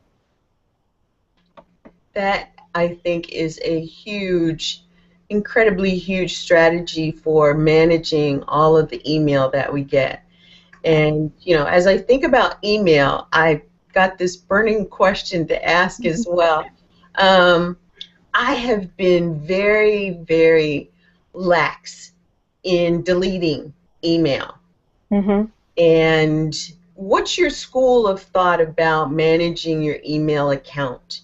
Speaker 1: That, I think, is a huge, incredibly huge strategy for managing all of the email that we get. And, as I think about email, I got this burning question to ask as well. I have been very, very lax in deleting email.
Speaker 2: Mm-hmm.
Speaker 1: And what's your school of thought about managing your email account?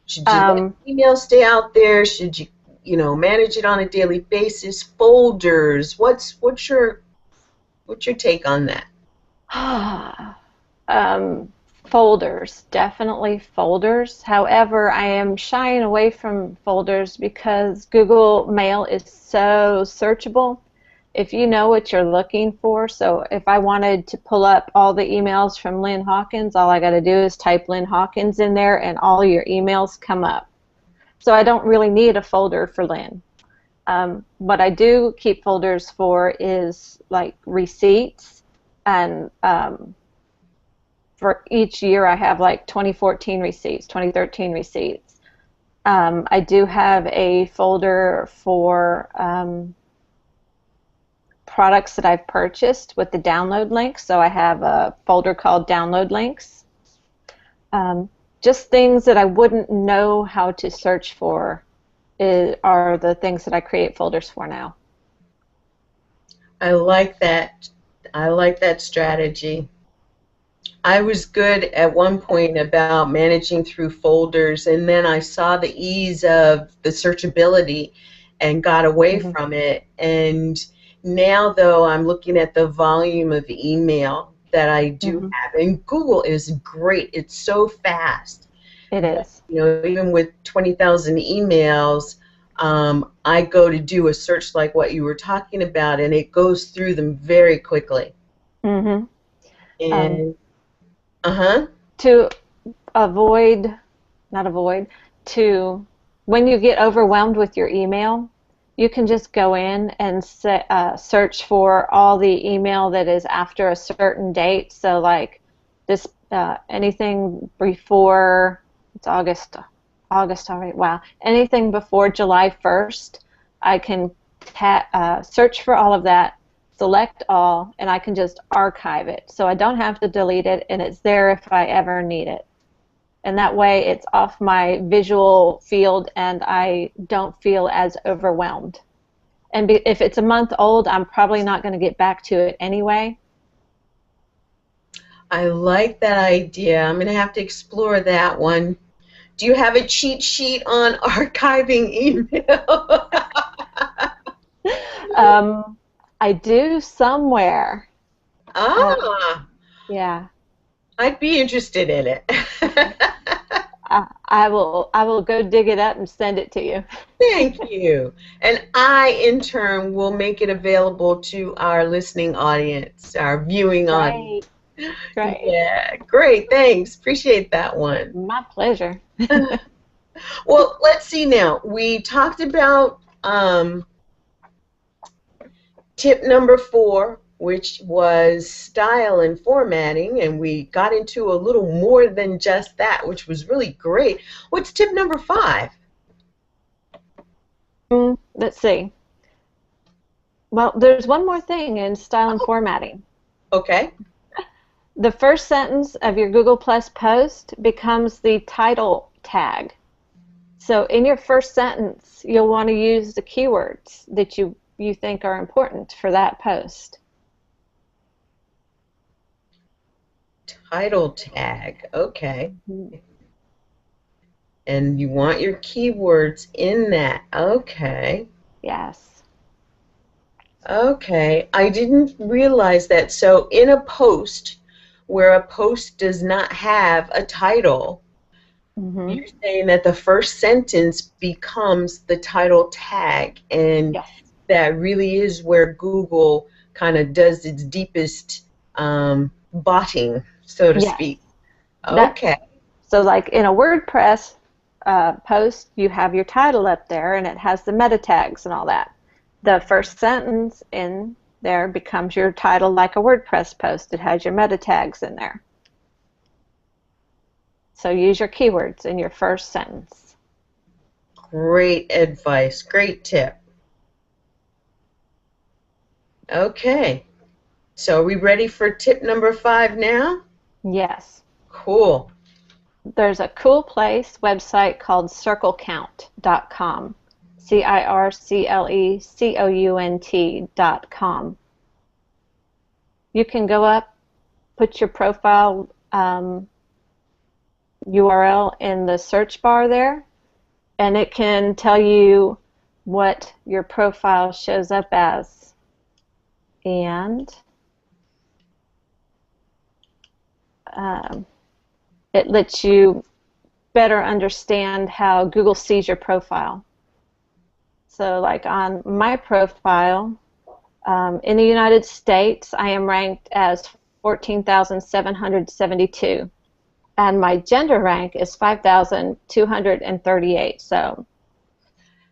Speaker 1: Should you let email stay out there? Should you, manage it on a daily basis? Folders? What's your take on that?
Speaker 2: Folders, definitely folders. However, I am shying away from folders because Google Mail is so searchable. If you know what you're looking for, so if I wanted to pull up all the emails from Lynn Hawkins, all I got to do is type Lynn Hawkins in there and all your emails come up. So I don't really need a folder for Lynn. What I do keep folders for is like receipts, and for each year I have like 2014 receipts, 2013 receipts. I do have a folder for products that I've purchased with the download links, so I have a folder called download links. Just things that I wouldn't know how to search for are the things that I create folders for now.
Speaker 1: I like that. I like that strategy. I was good at one point about managing through folders, and then I saw the ease of the searchability and got away from it. And now, though, I'm looking at the volume of email that I do have, and Google is great. It's so fast.
Speaker 2: It is.
Speaker 1: Even with 20,000 emails, I go to do a search like what you were talking about, and it goes through them very quickly. And
Speaker 2: to when you get overwhelmed with your email, you can just go in and search for all the email that is after a certain date. So like this, anything before, it's August already, wow. Anything before July 1st, I can search for all of that, select all, and I can just archive it. So I don't have to delete it, and it's there if I ever need it. And that way it's off my visual field and I don't feel as overwhelmed. And if it's a month old, I'm probably not going to get back to it anyway.
Speaker 1: I like that idea. I'm going to have to explore that one. Do you have a cheat sheet on archiving email?
Speaker 2: I do somewhere. Yeah.
Speaker 1: I'd be interested in it.
Speaker 2: I will go dig it up and send it to you.
Speaker 1: Thank you. And I, in turn, will make it available to our listening audience, our viewing audience.
Speaker 2: Great.
Speaker 1: Yeah, great. Thanks. Appreciate that one.
Speaker 2: My pleasure.
Speaker 1: Well, let's see now. We talked about tip number 4, which was style and formatting, and we got into a little more than just that, which was really great. What's tip number 5?
Speaker 2: Let's see. Well, there's one more thing in style and formatting.
Speaker 1: Okay.
Speaker 2: The first sentence of your Google Plus post becomes the title tag. So in your first sentence, you'll want to use the keywords that you think are important for that post.
Speaker 1: Title tag, okay. And you want your keywords in that, okay.
Speaker 2: Yes.
Speaker 1: Okay, I didn't realize that. So in a post where a post does not have a title, you're saying that the first sentence becomes the title tag, and that really is where Google kind of does its deepest botting, so to speak. Okay.
Speaker 2: So like in a WordPress post, you have your title up there, and it has the meta tags and all that. The first sentence in there becomes your title like a WordPress post. It has your meta tags in there. So use your keywords in your first sentence.
Speaker 1: Great advice. Great tip. Okay. So are we ready for tip number 5 now?
Speaker 2: Yes.
Speaker 1: Cool.
Speaker 2: There's a cool place website called circlecount.com. CIRCLECOUNT.com. You can go up, put your profile URL in the search bar there, and it can tell you what your profile shows up as. And it lets you better understand how Google sees your profile. So like on my profile, in the United States, I am ranked as 14,772. And my gender rank is 5,238. So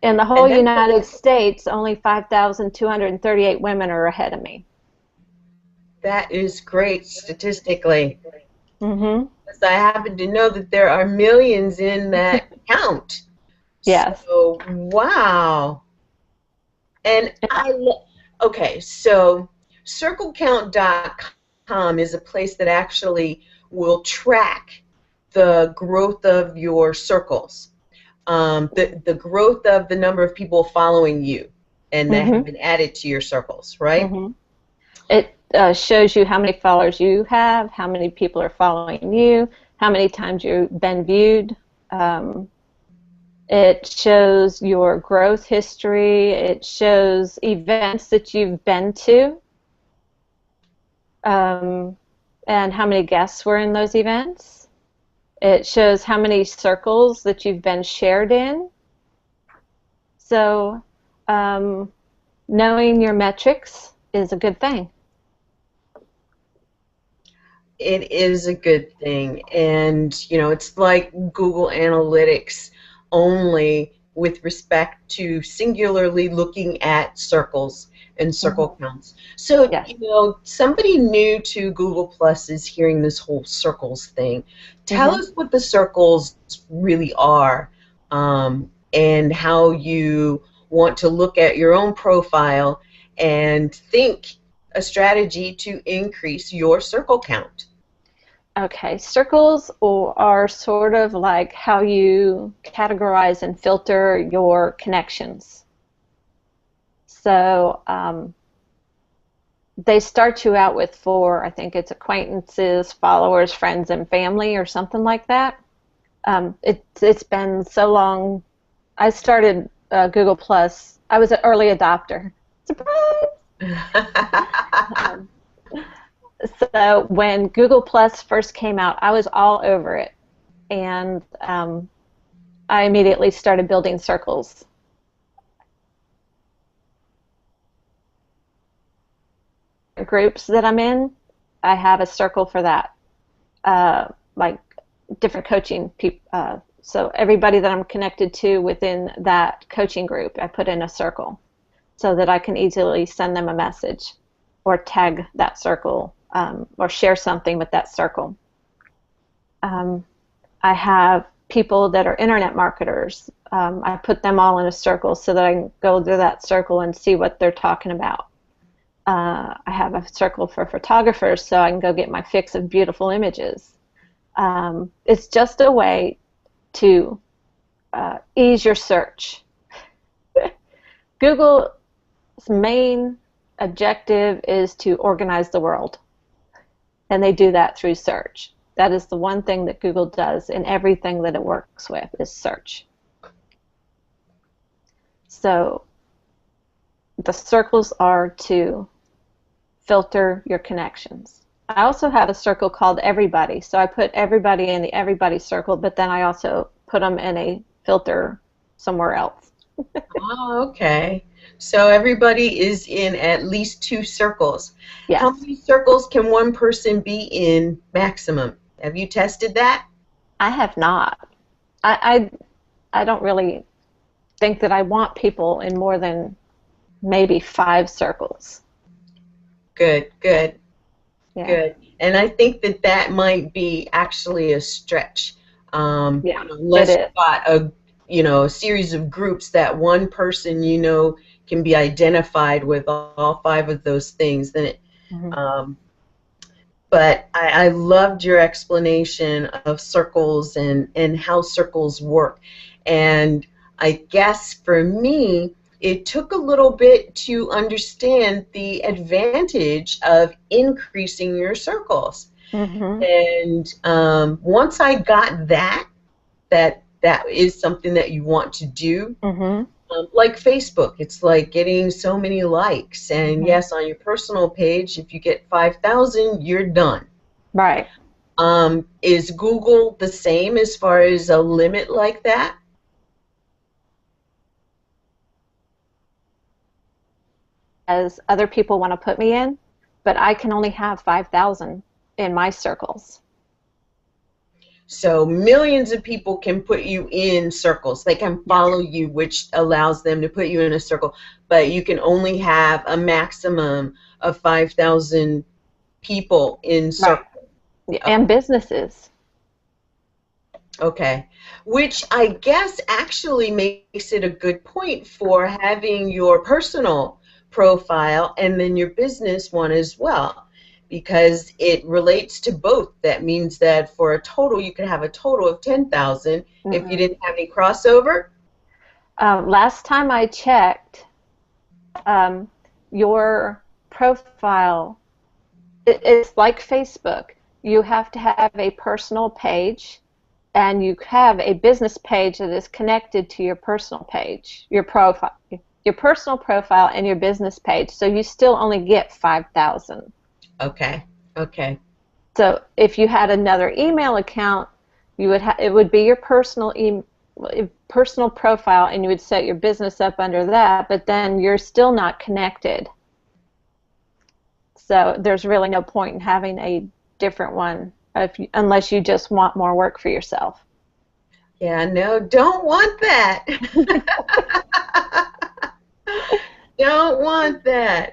Speaker 2: in the whole United States, only 5,238 women are ahead of me.
Speaker 1: That is great statistically.
Speaker 2: Mm-hmm.
Speaker 1: Because I happen to know that there are millions in that count.
Speaker 2: Yes.
Speaker 1: So, wow. And okay, so circlecount.com is a place that actually will track the growth of your circles, the growth of the number of people following you and that have been added to your circles, right?
Speaker 2: Mm-hmm. It shows you how many followers you have, how many people are following you, how many times you've been viewed. It shows your growth history. It shows events that you've been to, and how many guests were in those events. It shows how many circles that you've been shared in. So knowing your metrics is a good thing.
Speaker 1: It is a good thing, and you know, it's like Google Analytics only with respect to singularly looking at circles and circle counts. So, you know, somebody new to Google Plus is hearing this whole circles thing. Tell us what the circles really are, and how you want to look at your own profile and think a strategy to increase your circle count.
Speaker 2: Okay, circles are sort of like how you categorize and filter your connections. So they start you out with 4, I think it's acquaintances, followers, friends, and family, or something like that. It's been so long. I started Google Plus. I was an early adopter. Surprise! So when Google Plus first came out, I was all over it, and I immediately started building circles. Groups that I'm in, I have a circle for that, like different coaching people. So everybody that I'm connected to within that coaching group, I put in a circle so that I can easily send them a message or tag that circle. Or share something with that circle. I have people that are internet marketers. I put them all in a circle so that I can go through that circle and see what they're talking about. I have a circle for photographers so I can go get my fix of beautiful images. It's just a way to ease your search. Google's main objective is to organize the world. And they do that through search. That is the one thing that Google does in everything that it works with is search. So the circles are to filter your connections. I also have a circle called everybody. So I put everybody in the everybody circle, but then I also put them in a filter somewhere else.
Speaker 1: Oh, okay. So everybody is in at least 2 circles.
Speaker 2: Yes.
Speaker 1: How many circles can one person be in maximum? Have you tested that?
Speaker 2: I have not. I don't really think that I want people in more than maybe 5 circles.
Speaker 1: Good, good,
Speaker 2: Yeah.
Speaker 1: good. And I think that that might be actually a stretch.
Speaker 2: Yeah,
Speaker 1: unless you've got a series of groups that one person can be identified with all 5 of those things, then
Speaker 2: Mhm.
Speaker 1: But I loved your explanation of circles and how circles work. And I guess for me, it took a little bit to understand the advantage of increasing your circles.
Speaker 2: Mhm.
Speaker 1: And once I got that is something that you want to do,
Speaker 2: Mhm.
Speaker 1: like Facebook, it's like getting so many likes. And
Speaker 2: Mhm.
Speaker 1: yes, on your personal page, if you get 5,000, you're done.
Speaker 2: Right.
Speaker 1: Is Google the same as far as a limit like that?
Speaker 2: As other people want to put me in, but I can only have 5,000 in my circles.
Speaker 1: So millions of people can put you in circles. They can
Speaker 2: Yes.
Speaker 1: follow you, which allows them to put you in a circle, but you can only have a maximum of 5,000 people in
Speaker 2: Right.
Speaker 1: circles.
Speaker 2: And businesses.
Speaker 1: Okay, which I guess actually makes it a good point for having your personal profile and then your business one as well, because it relates to both. That means that for a total, you could have a total of 10,000 if you
Speaker 2: Mm-mm.
Speaker 1: didn't have any crossover.
Speaker 2: Last time I checked, um, your profile, it's like Facebook. You have to have a personal page, and you have a business page that is connected to your personal page, your personal profile and your business page. So you still only get 5,000.
Speaker 1: Okay, okay,
Speaker 2: So if you had another email account, it would be your personal profile, and you would set your business up under that. But then you're still not connected. So there's really no point in having a different one unless you just want more work for yourself.
Speaker 1: yeah, no, don't want that. Don't want that.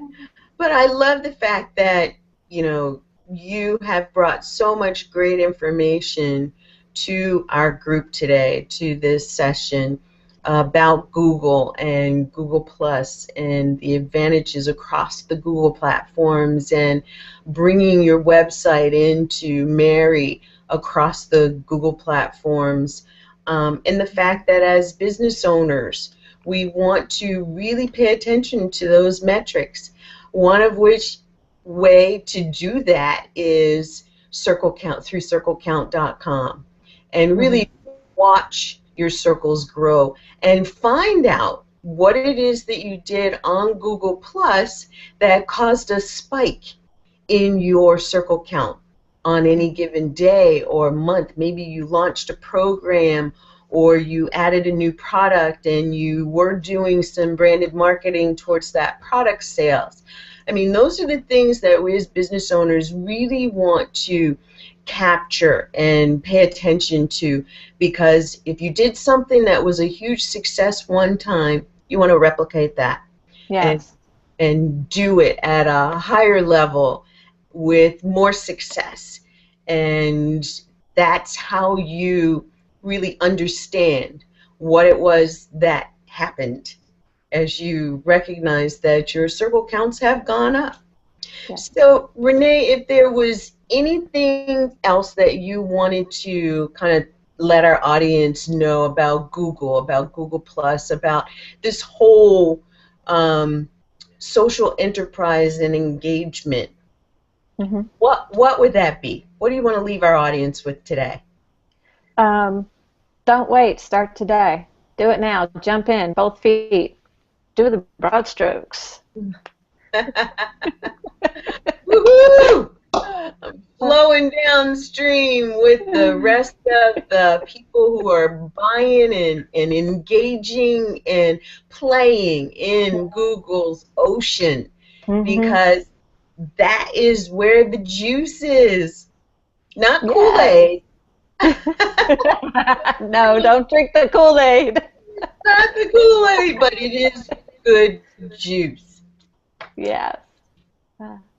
Speaker 1: But I love the fact that, you know, you have brought so much great information to our group today, to this session about Google and Google Plus and the advantages across the Google platforms and bringing your website in to marry across the Google platforms. And the fact that as business owners, we want to really pay attention to those metrics. One of which way to do that is circle count through circlecount.com and
Speaker 2: Hmm.
Speaker 1: really watch your circles grow and find out what it is that you did on Google Plus that caused a spike in your circle count on any given day or month. Maybe you launched a program or you added a new product and you were doing some branded marketing towards that product sales. I mean, those are the things that we as business owners really want to capture and pay attention to, because if you did something that was a huge success one time, you want to replicate that and
Speaker 2: Yes.
Speaker 1: do it at a higher level with more success. And that's how you really understand what it was that happened as you recognize that your circle counts have gone up.
Speaker 2: Yes.
Speaker 1: So, Renee, if there was anything else that you wanted to kind of let our audience know about Google Plus, about this whole um, social enterprise and engagement,
Speaker 2: Hmm.
Speaker 1: what would that be? What do you want to leave our audience with today?
Speaker 2: Um, don't wait. Start today. Do it now. Jump in, both feet. Do the broad strokes.
Speaker 1: Woohoo! I'm flowing downstream with the rest of the people who are buying and engaging and playing in Google's ocean,
Speaker 2: Hmm.
Speaker 1: because that is where the juice is, not
Speaker 2: Yes.
Speaker 1: Kool-Aid.
Speaker 2: No, don't drink the Kool-Aid.
Speaker 1: Not the Kool-Aid, but it is good juice.
Speaker 2: Yes.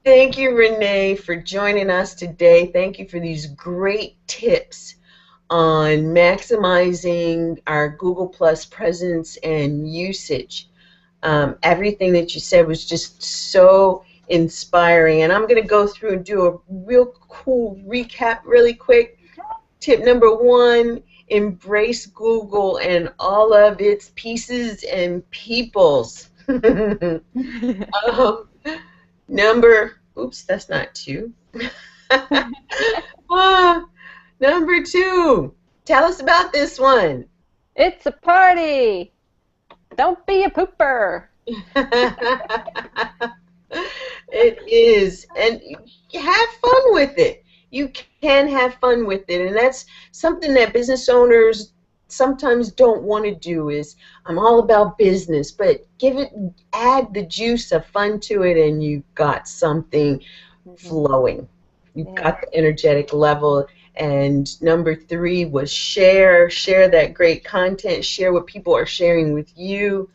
Speaker 1: Thank you, Renee, for joining us today. Thank you for these great tips on maximizing our Google Plus presence and usage. Everything that you said was just so inspiring. And I'm going to go through and do a real cool recap really quick. Tip number 1, embrace Google and all of its pieces and peoples. Oops, that's not 2. Number 2, tell us about this one.
Speaker 2: It's a party. Don't be a pooper.
Speaker 1: It is, and have fun with it. You can have fun with it, and that's something that business owners sometimes don't want to do. Is I'm all about business, but add the juice of fun to it, and you've got something flowing. You've got the energetic level. And number 3 was share that great content, share what people are sharing with you.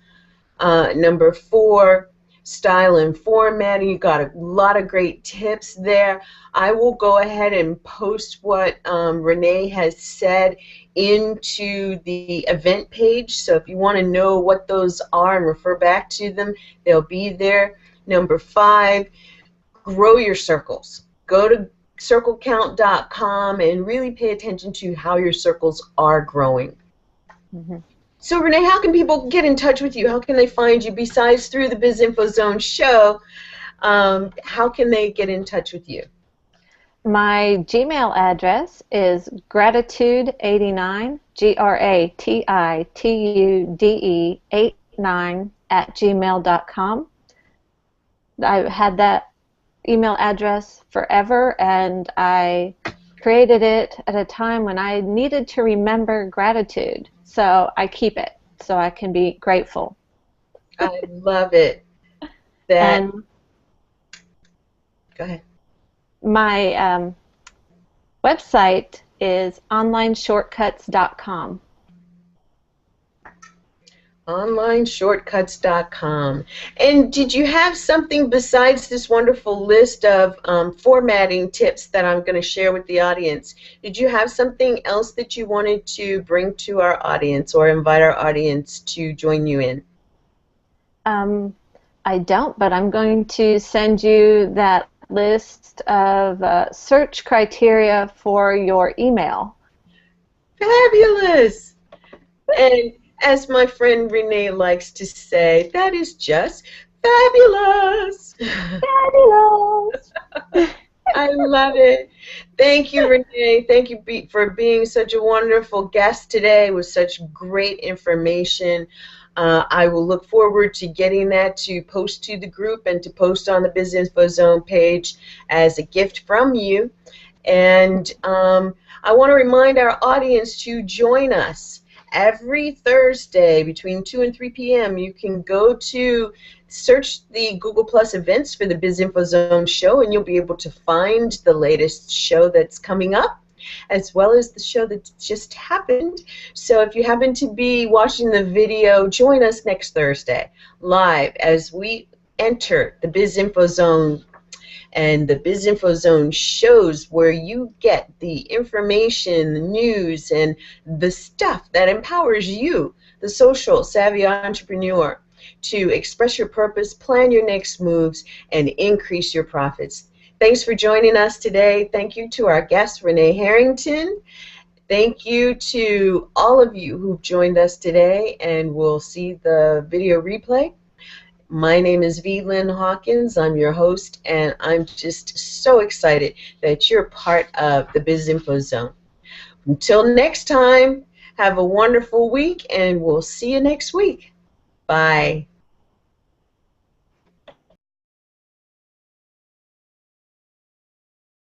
Speaker 1: Number 4, style and formatting. You got a lot of great tips there. I will go ahead and post what Renee has said into the event page. So if you want to know what those are and refer back to them, they'll be there. Number 5, grow your circles. Go to circlecount.com and really pay attention to how your circles are growing. So Renee, how can people get in touch with you? How can they find you besides through the BIZ Info Zone show? How can they get in touch with you?
Speaker 2: My Gmail address is gratitude89, GRATITUDE 89 @gmail.com. I've had that email address forever, and I created it at a time when I needed to remember gratitude. So I keep it so I can be grateful.
Speaker 1: I love it. Go ahead.
Speaker 2: My website is onlineshortcuts.com.
Speaker 1: onlineshortcuts.com. And did you have something besides this wonderful list of formatting tips that I'm going to share with the audience? Did you have something else that you wanted to bring to our audience or invite our audience to join you in?
Speaker 2: I don't, but I'm going to send you that list of search criteria for your email.
Speaker 1: Fabulous! And as my friend Renee likes to say, that is just fabulous.
Speaker 2: Fabulous.
Speaker 1: I love it. Thank you, Renee. Thank you for being such a wonderful guest today with such great information. I will look forward to getting that to post to the group and to post on the BIZ Info Zone page as a gift from you. And I want to remind our audience to join us every Thursday between 2 and 3 p.m. You can go to search the Google Plus events for the BIZ Info Zone show, and you'll be able to find the latest show that's coming up, as well as the show that just happened. So if you happen to be watching the video, join us next Thursday live as we enter the BIZ Info Zone and the BIZ Info Zone shows, where you get the information, the news, and the stuff that empowers you, the social savvy entrepreneur, to express your purpose, plan your next moves, and increase your profits. Thanks for joining us today. Thank you to our guest, Renee Harrington. Thank you to all of you who've joined us today, and we'll see the video replay. My name is V. Lynn Hawkins. I'm your host, and I'm just so excited that you're part of the BIZ Info Zone. Until next time, have a wonderful week, and we'll see you next week. Bye.